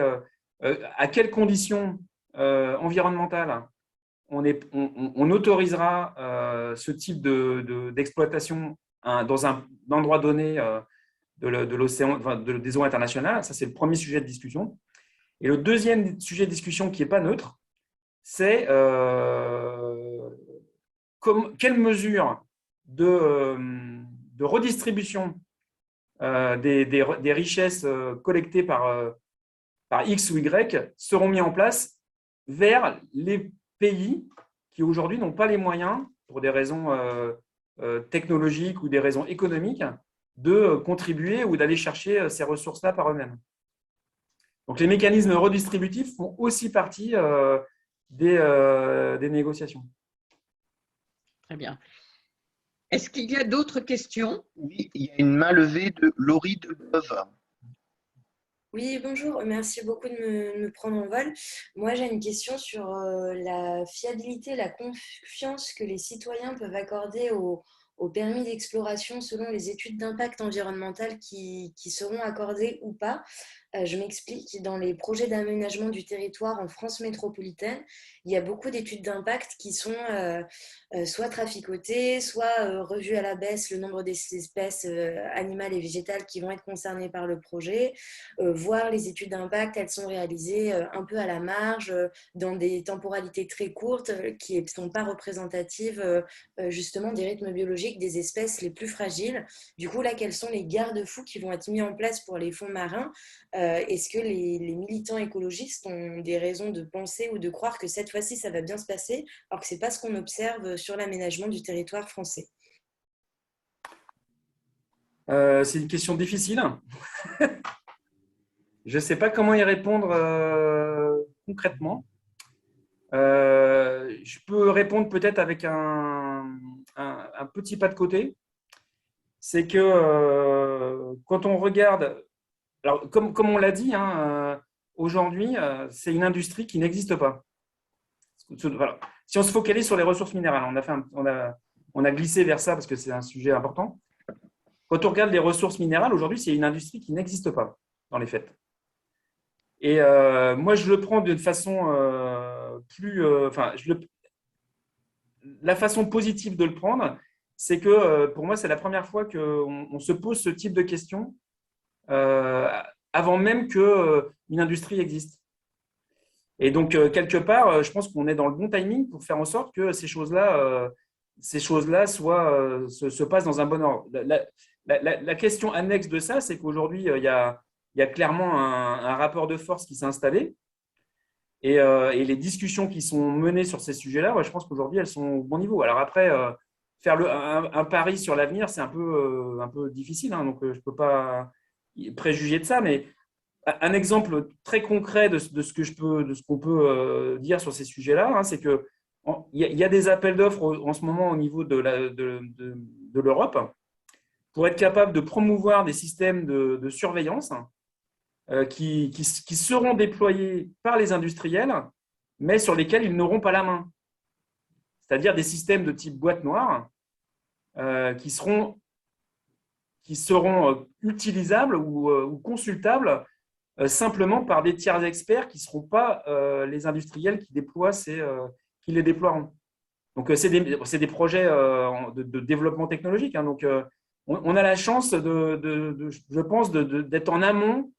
à quelles conditions environnementales on autorisera ce type d'exploitation dans un endroit donné de l'océan, des eaux internationales. Ça, c'est le premier sujet de discussion. Et le deuxième sujet de discussion qui n'est pas neutre, c'est quelles mesures de redistribution des richesses collectées par X ou Y seront mis en place vers les pays qui aujourd'hui n'ont pas les moyens, pour des raisons technologiques ou des raisons économiques, de contribuer ou d'aller chercher ces ressources-là par eux-mêmes. Donc, les mécanismes redistributifs font aussi partie des négociations. Très bien. Est-ce qu'il y a d'autres questions? Oui, il y a une main levée de Laurie Deleuve. Oui, bonjour. Merci beaucoup de me prendre en vol. Moi, j'ai une question sur la fiabilité, la confiance que les citoyens peuvent accorder au permis d'exploration selon les études d'impact environnemental qui seront accordées ou pas. Je m'explique, dans les projets d'aménagement du territoire en France métropolitaine, il y a beaucoup d'études d'impact qui sont soit traficotées, soit revues à la baisse le nombre d'espèces animales et végétales qui vont être concernées par le projet, voire les études d'impact, elles sont réalisées un peu à la marge, dans des temporalités très courtes qui ne sont pas représentatives justement des rythmes biologiques des espèces les plus fragiles. Du coup, là, quels sont les garde-fous qui vont être mis en place pour les fonds marins? Est-ce que les militants écologistes ont des raisons de penser ou de croire que cette fois-ci, ça va bien se passer, alors que ce n'est pas ce qu'on observe sur l'aménagement du territoire français? C'est une question difficile. Je ne sais pas comment y répondre concrètement. Je peux répondre peut-être avec un petit pas de côté. C'est que quand on regarde… Alors, comme on l'a dit, hein, aujourd'hui, c'est une industrie qui n'existe pas. Voilà. Si on se focalise sur les ressources minérales, on a glissé vers ça parce que c'est un sujet important. Quand on regarde les ressources minérales, aujourd'hui, c'est une industrie qui n'existe pas dans les faits. Et moi, je le prends d'une façon la façon positive de le prendre, c'est que pour moi, c'est la première fois qu'on se pose ce type de questions avant même qu'une industrie existe. Et donc, quelque part, je pense qu'on est dans le bon timing pour faire en sorte que ces choses-là se passent dans un bon ordre. La question annexe de ça, c'est qu'aujourd'hui, il y a clairement un rapport de force qui s'est installé. Et les discussions qui sont menées sur ces sujets-là, je pense qu'aujourd'hui, elles sont au bon niveau. Alors après, faire un pari sur l'avenir, c'est un peu difficile, hein, donc je ne peux pas préjuger de ça, mais un exemple très concret de ce qu'on peut dire sur ces sujets-là, hein, c'est qu'il y a des appels d'offres en ce moment au niveau de l'Europe pour être capable de promouvoir des systèmes de surveillance qui seront déployés par les industriels, mais sur lesquels ils n'auront pas la main. C'est-à-dire des systèmes de type boîte noire qui seront qui seront utilisables ou consultables simplement par des tiers experts qui ne seront pas les industriels qui les déploieront. Donc, c'est des projets de développement technologique. Hein. Donc, on a la chance, je pense, d'être en amont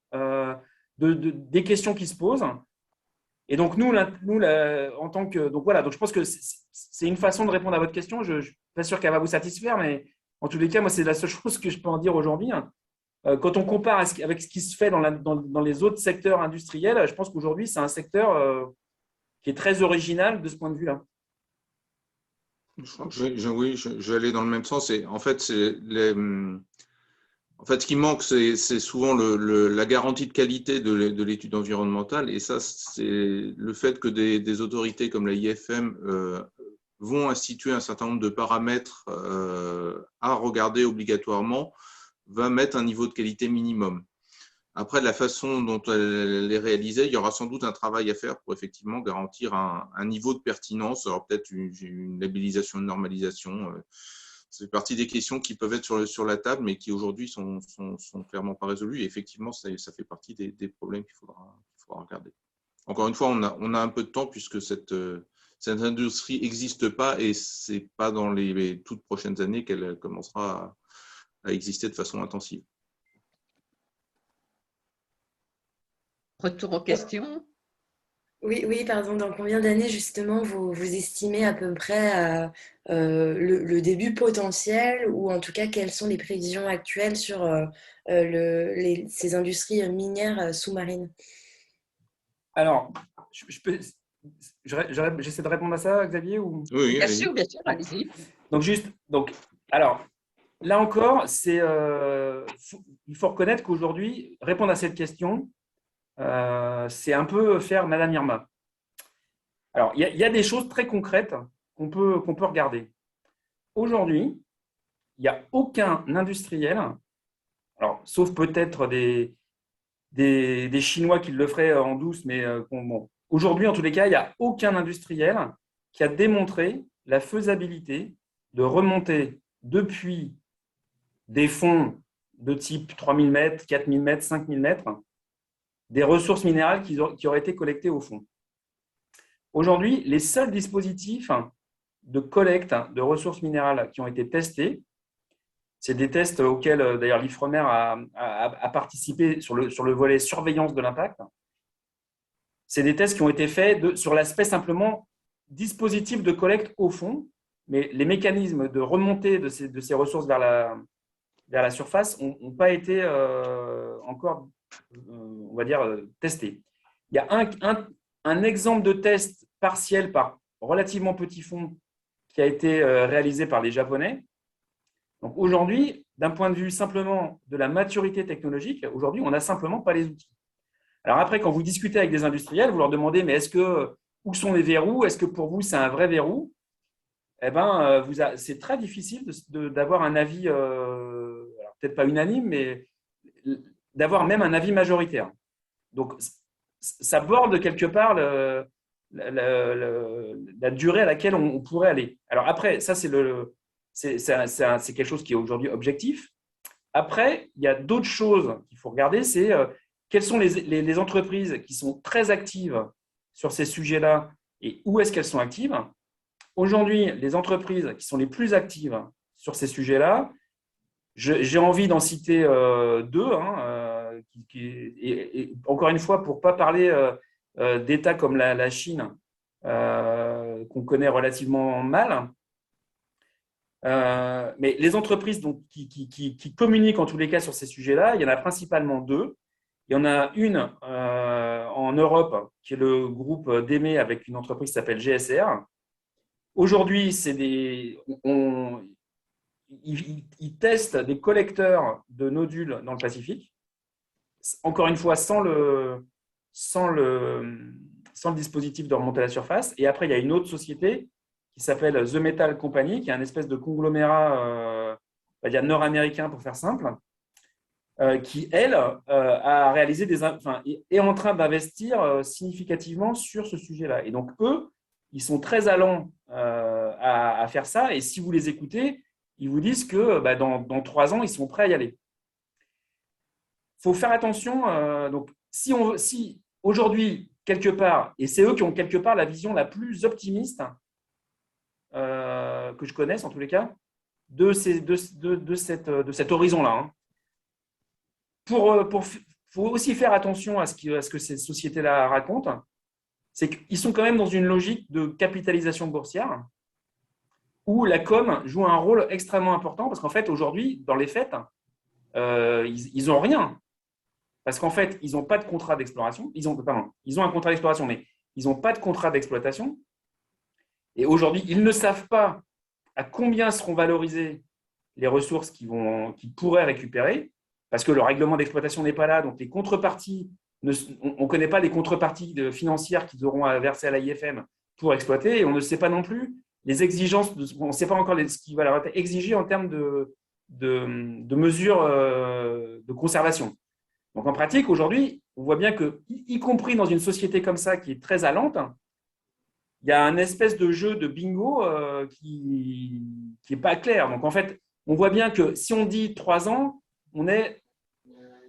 des questions qui se posent. Et donc, nous en tant que… Donc, voilà, donc je pense que c'est une façon de répondre à votre question. Je ne suis pas sûr qu'elle va vous satisfaire, mais en tous les cas, moi, c'est la seule chose que je peux en dire aujourd'hui. Quand on compare avec ce qui se fait dans les autres secteurs industriels, je pense qu'aujourd'hui, c'est un secteur qui est très original de ce point de vue-là. Oui, j'allais dans le même sens. En fait, ce qui manque, c'est souvent la garantie de qualité de l'étude environnementale. Et ça, c'est le fait que des autorités comme la IFM vont instituer un certain nombre de paramètres à regarder obligatoirement, va mettre un niveau de qualité minimum. Après, de la façon dont elle est réalisée, il y aura sans doute un travail à faire pour effectivement garantir un niveau de pertinence. Alors peut-être une labellisation, une normalisation. C'est partie des questions qui peuvent être sur la table, mais qui aujourd'hui sont clairement pas résolues. Et effectivement, ça fait partie des problèmes qu'il faudra regarder. Encore une fois, on a un peu de temps puisque cette industrie n'existe pas et c'est pas dans les toutes prochaines années qu'elle commencera à exister de façon intensive. Retour aux questions. Oui, pardon. Dans combien d'années, justement, vous estimez à peu près le début potentiel, ou en tout cas, quelles sont les prévisions actuelles sur ces industries minières sous-marines? Alors, j'essaie de répondre à ça, Xavier, ou… Oui, Bien sûr, allez-y. Donc, alors, là encore, il faut reconnaître qu'aujourd'hui, répondre à cette question, c'est un peu faire Madame Irma. Alors, il y a des choses très concrètes qu'on peut regarder. Aujourd'hui, il n'y a aucun industriel, alors, sauf peut-être des Chinois qui le feraient en douce, mais bon, aujourd'hui, en tous les cas, il n'y a aucun industriel qui a démontré la faisabilité de remonter depuis des fonds de type 3000 mètres, 4000 mètres, 5000 mètres, des ressources minérales qui auraient été collectées au fond. Aujourd'hui, les seuls dispositifs de collecte de ressources minérales qui ont été testés, c'est des tests auxquels d'ailleurs l'IFREMER a participé sur le volet surveillance de l'impact. C'est des tests qui ont été faits sur l'aspect simplement dispositif de collecte au fond, mais les mécanismes de remontée de ces ressources vers la surface n'ont pas été encore, on va dire, testés. Il y a un exemple de test partiel par relativement petit fonds qui a été réalisé par les Japonais. Donc aujourd'hui, d'un point de vue simplement de la maturité technologique, aujourd'hui, on n'a simplement pas les outils. Alors après, quand vous discutez avec des industriels, vous leur demandez, mais où sont les verrous? Est-ce que pour vous, c'est un vrai verrou? Eh bien, c'est très difficile d'avoir un avis, peut-être pas unanime, mais d'avoir même un avis majoritaire. Donc, ça borde quelque part la durée à laquelle on pourrait aller. Alors après, ça, c'est quelque chose qui est aujourd'hui objectif. Après, il y a d'autres choses qu'il faut regarder, c'est quelles sont les entreprises qui sont très actives sur ces sujets-là et où est-ce qu'elles sont actives. Aujourd'hui, les entreprises qui sont les plus actives sur ces sujets-là, j'ai envie d'en citer deux. Et encore une fois, pour ne pas parler d'États comme la Chine, qu'on connaît relativement mal. Mais les entreprises qui communiquent en tous les cas sur ces sujets-là, il y en a principalement deux. Il y en a une en Europe, qui est le groupe DEME avec une entreprise qui s'appelle GSR. Aujourd'hui, ils testent des collecteurs de nodules dans le Pacifique. Encore une fois, sans le dispositif de remontée à la surface. Et après, il y a une autre société qui s'appelle The Metal Company, qui est un espèce de conglomérat nord-américain, pour faire simple, qui, elle, a réalisé est en train d'investir significativement sur ce sujet-là. Et donc, eux, ils sont très allants à faire ça. Et si vous les écoutez, ils vous disent que dans 3 ans, ils sont prêts à y aller. Il faut faire attention. Donc, si aujourd'hui, quelque part, et c'est eux qui ont quelque part la vision la plus optimiste que je connaisse, en tous les cas, de cet horizon-là. Faut aussi faire attention à ce que ces sociétés-là racontent. C'est qu'ils sont quand même dans une logique de capitalisation boursière où la com joue un rôle extrêmement important parce qu'en fait, aujourd'hui, dans les faits, ils n'ont rien. Parce qu'en fait, ils n'ont pas de contrat d'exploration. Ils ont un contrat d'exploration, mais ils n'ont pas de contrat d'exploitation. Et aujourd'hui, ils ne savent pas à combien seront valorisées les ressources qu'ils pourraient récupérer, parce que le règlement d'exploitation n'est pas là, donc les contreparties, on ne connaît pas les contreparties financières qu'ils auront à verser à l'AIFM pour exploiter, et on ne sait pas non plus les exigences, on ne sait pas encore ce qui va leur être exigé en termes de mesures de conservation. Donc en pratique, aujourd'hui, on voit bien que, y compris dans une société comme ça qui est très allante, il y a un espèce de jeu de bingo qui n'est pas clair. Donc en fait, on voit bien que si on dit 3 ans, on est,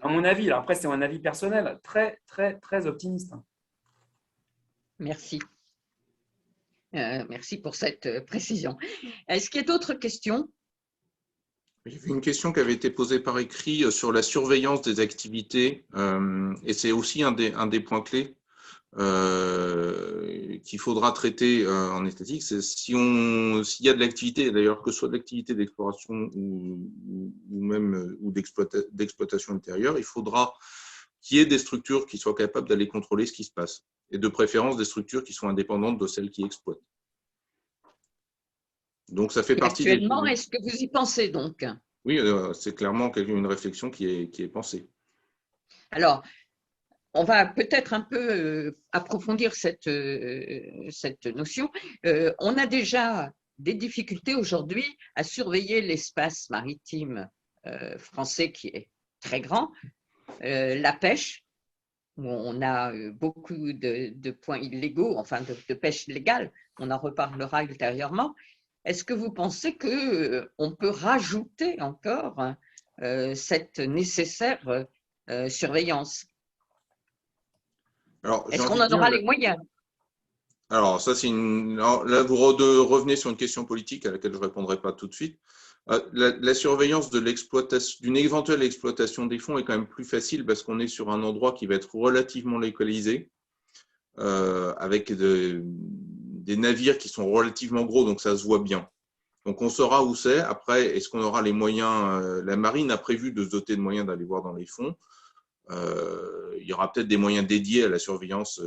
à mon avis, alors après c'est un avis personnel, très, très, très optimiste. Merci. Merci pour cette précision. Est-ce qu'il y a d'autres questions? Il y avait une question qui avait été posée par écrit sur la surveillance des activités, et c'est aussi un des points clés qu'il faudra traiter en statistique. C'est s'il y a de l'activité, d'ailleurs que ce soit de l'activité d'exploration ou même d'exploitation ultérieure, il faudra qu'il y ait des structures qui soient capables d'aller contrôler ce qui se passe, et de préférence des structures qui sont indépendantes de celles qui exploitent. Donc, ça fait partie actuellement, est-ce que vous y pensez donc? Oui, c'est clairement une réflexion qui est pensée. Alors, on va peut-être un peu approfondir cette notion. On a déjà des difficultés aujourd'hui à surveiller l'espace maritime français qui est très grand, la pêche, où on a beaucoup de points illégaux, enfin de pêche illégale, on en reparlera ultérieurement. Est-ce que vous pensez qu'on peut rajouter encore cette nécessaire surveillance? Est-ce qu'on en aura les moyens? Alors, ça, là, vous revenez sur une question politique à laquelle je ne répondrai pas tout de suite. La surveillance d'une éventuelle exploitation des fonds est quand même plus facile parce qu'on est sur un endroit qui va être relativement localisé, avec des navires qui sont relativement gros, donc ça se voit bien. Donc, on saura où c'est. Après, est-ce qu'on aura les moyens? La marine a prévu de se doter de moyens d'aller voir dans les fonds. Il y aura peut-être des moyens dédiés à la surveillance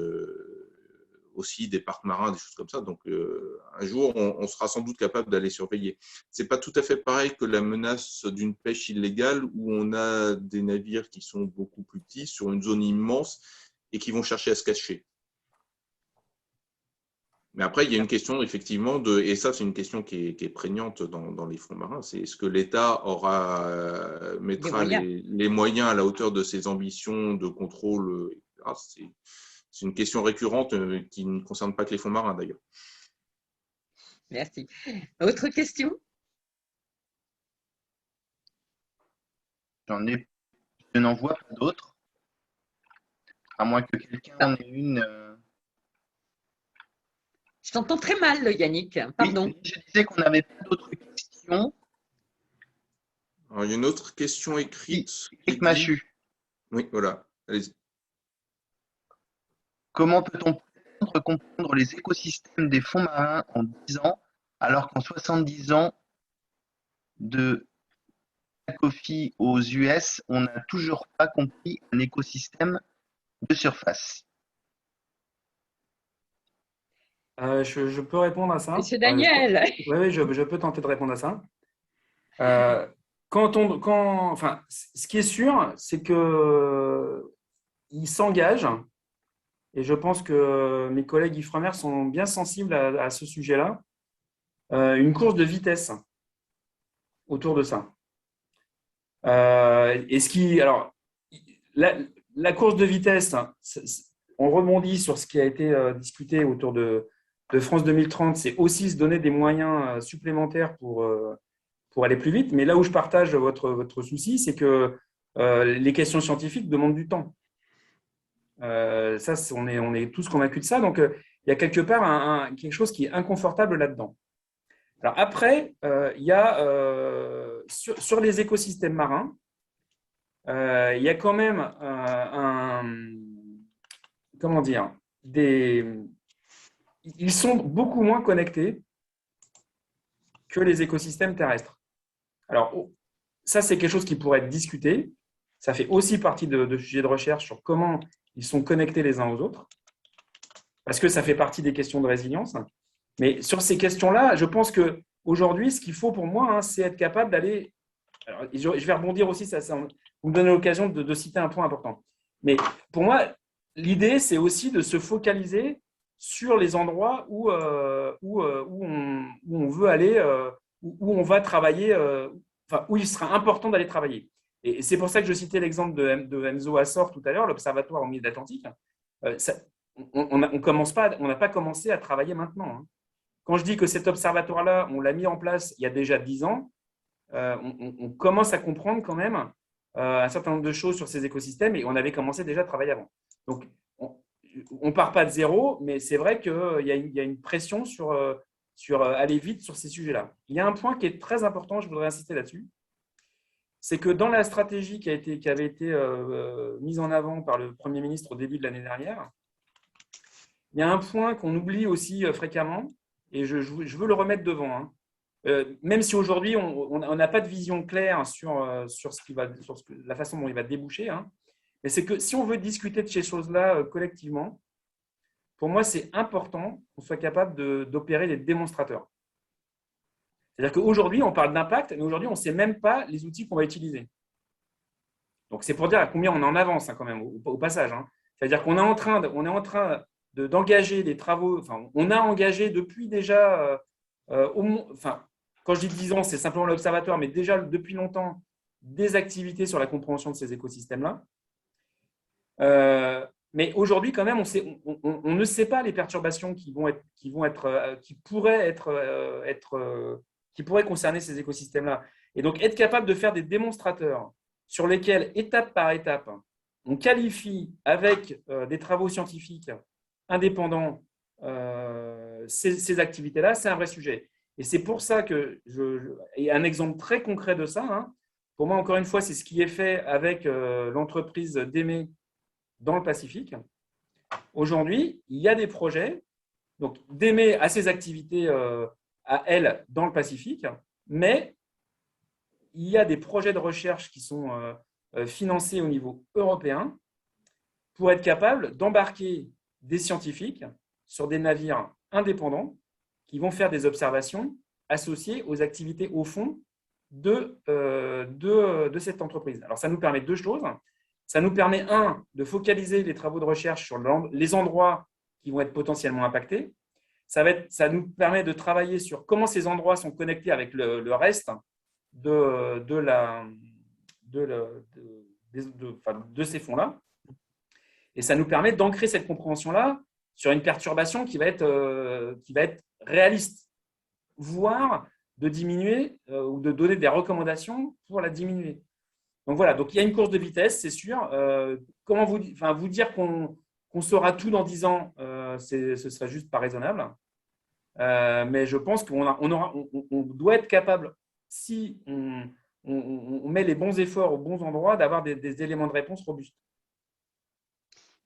aussi des parcs marins, des choses comme ça. Donc, un jour, on sera sans doute capable d'aller surveiller. Ce n'est pas tout à fait pareil que la menace d'une pêche illégale où on a des navires qui sont beaucoup plus petits sur une zone immense et qui vont chercher à se cacher. Mais après, il y a une question, effectivement, et ça, c'est une question qui est prégnante dans les fonds marins, c'est est-ce que l'État mettra les moyens à la hauteur de ses ambitions de contrôle, etc. C'est une question récurrente qui ne concerne pas que les fonds marins, d'ailleurs. Merci. Autre question? Je n'en vois pas d'autres, à moins que quelqu'un en ait une. Je t'entends très mal, Yannick. Pardon. Oui, je disais qu'on n'avait pas d'autres questions. Alors, il y a une autre question écrite. Eric Machu. Oui, voilà. Allez-y. Comment peut-on comprendre les écosystèmes des fonds marins en 10 ans, alors qu'en 70 ans de Coffee aux US, on n'a toujours pas compris un écosystème de surface? Je peux répondre à ça. Monsieur Daniel. Oui, je peux tenter de répondre à ça. Ce qui est sûr, c'est qu'il s'engage, et je pense que mes collègues Ifremer sont bien sensibles à ce sujet-là, une course de vitesse autour de ça. La course de vitesse, on rebondit sur ce qui a été discuté autour de France 2030, c'est aussi se donner des moyens supplémentaires pour pour aller plus vite. Mais là où je partage votre souci, c'est que les questions scientifiques demandent du temps. Ça, on est tous convaincus de ça. Donc, il y a quelque part quelque chose qui est inconfortable là-dedans. Alors après, il y a sur les écosystèmes marins, il y a quand même comment dire, ils sont beaucoup moins connectés que les écosystèmes terrestres. Alors, ça, c'est quelque chose qui pourrait être discuté. Ça fait aussi partie de sujets de recherche sur comment ils sont connectés les uns aux autres, parce que ça fait partie des questions de résilience. Mais sur ces questions-là, je pense qu'aujourd'hui, ce qu'il faut pour moi, c'est être capable d'aller… Je vais rebondir aussi, vous me donnez l'occasion de citer un point important. Mais pour moi, l'idée, c'est aussi de se focaliser sur les endroits où on veut aller, où on va travailler, où il sera important d'aller travailler. Et c'est pour ça que je citais l'exemple de Enzo Açor tout à l'heure, l'Observatoire au milieu de l'Atlantique. On n'a pas commencé à travailler maintenant. Quand je dis que cet observatoire-là, on l'a mis en place il y a déjà 10 ans, on commence à comprendre quand même un certain nombre de choses sur ces écosystèmes et on avait commencé déjà à travailler avant. Donc, on ne part pas de zéro, mais c'est vrai qu'il y a une pression sur aller vite sur ces sujets-là. Il y a un point qui est très important, je voudrais insister là-dessus, c'est que dans la stratégie qui avait été mise en avant par le Premier ministre au début de l'année dernière, il y a un point qu'on oublie aussi fréquemment, et je veux le remettre devant. Même si aujourd'hui, on n'a pas de vision claire sur la façon dont il va déboucher, mais c'est que si on veut discuter de ces choses-là collectivement, pour moi, c'est important qu'on soit capable d'opérer des démonstrateurs. C'est-à-dire qu'aujourd'hui, on parle d'impact, mais aujourd'hui, on ne sait même pas les outils qu'on va utiliser. Donc, c'est pour dire à combien on est en avance quand même au passage. C'est-à-dire qu'on est en train d'engager des travaux, enfin, on a engagé depuis déjà, quand je dis 10 ans, c'est simplement l'observatoire, mais déjà depuis longtemps, des activités sur la compréhension de ces écosystèmes-là. Mais aujourd'hui, quand même, on ne sait pas les perturbations qui pourraient concerner ces écosystèmes-là. Et donc, être capable de faire des démonstrateurs sur lesquels, étape par étape, on qualifie avec des travaux scientifiques indépendants ces activités-là, c'est un vrai sujet. Et c'est pour ça que et un exemple très concret de ça, pour moi, encore une fois, c'est ce qui est fait avec l'entreprise DEME dans le Pacifique. Aujourd'hui, il y a des projets. Donc, DEME a ses activités à elle dans le Pacifique, mais il y a des projets de recherche qui sont financés au niveau européen pour être capable d'embarquer des scientifiques sur des navires indépendants qui vont faire des observations associées aux activités au fond de cette entreprise. Alors, ça nous permet deux choses. Ça nous permet, de focaliser les travaux de recherche sur les endroits qui vont être potentiellement impactés. Ça nous permet de travailler sur comment ces endroits sont connectés avec le reste de ces fonds-là. Et ça nous permet d'ancrer cette compréhension-là sur une perturbation qui va être réaliste, voire de diminuer ou de donner des recommandations pour la diminuer. Donc voilà, donc il y a une course de vitesse, c'est sûr. Comment vous dire qu'on saura tout dans 10 ans, ce serait juste pas raisonnable. Mais je pense qu'on doit être capable, si on met les bons efforts aux bons endroits, d'avoir des éléments de réponse robustes.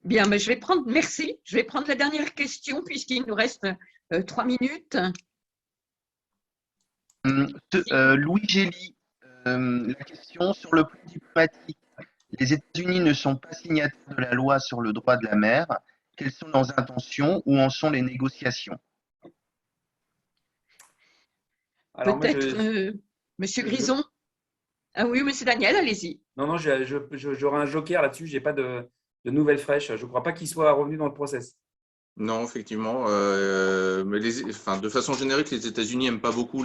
Bien, mais merci. Je vais prendre la dernière question puisqu'il nous reste 3 minutes. Louis Gély, la question sur le plan diplomatique. Les États-Unis ne sont pas signataires de la loi sur le droit de la mer. Quelles sont leurs intentions? Où en sont les négociations? Peut-être Monsieur Grison. Ah oui, Monsieur Daniel, allez-y. Non, j'aurai un joker là-dessus. Je n'ai pas de nouvelles fraîches. Je ne crois pas qu'il soit revenu dans le process. Non, effectivement. Mais de façon générique, les États-Unis n'aiment pas beaucoup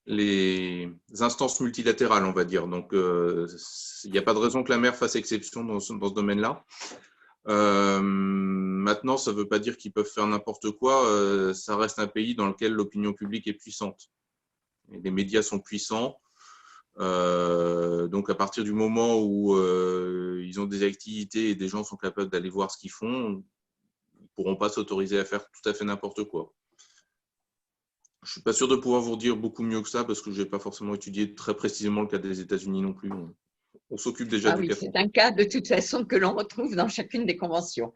les instances multilatérales, on va dire. Donc, il n'y a pas de raison que la mer fasse exception dans ce domaine-là. Maintenant, ça ne veut pas dire qu'ils peuvent faire n'importe quoi. Ça reste un pays dans lequel l'opinion publique est puissante. Et les médias sont puissants. Donc, à partir du moment où ils ont des activités et des gens sont capables d'aller voir ce qu'ils font, ils ne pourront pas s'autoriser à faire tout à fait n'importe quoi. Je ne suis pas sûr de pouvoir vous dire beaucoup mieux que ça parce que je n'ai pas forcément étudié très précisément le cas des États-Unis non plus. On s'occupe déjà Ah du oui, cas c'est français. un cas de toute façon que l'on retrouve dans chacune des conventions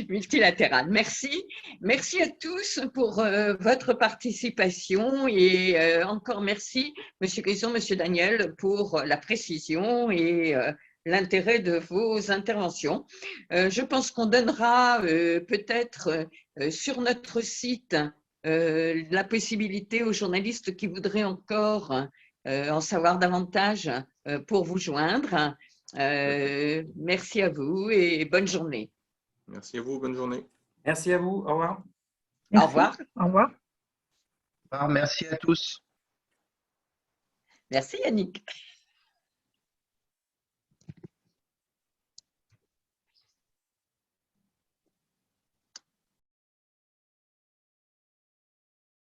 multilatérales. Merci. Merci à tous pour votre participation et encore merci, Monsieur Grisson, Monsieur Daniel, pour la précision et l'intérêt de vos interventions. Je pense qu'on donnera peut-être sur notre site la possibilité aux journalistes qui voudraient encore en savoir davantage pour vous joindre. Merci à vous et bonne journée. Merci à vous, bonne journée. Merci à vous. Au revoir. Merci. Au revoir. Au revoir. Merci à tous. Merci Yannick.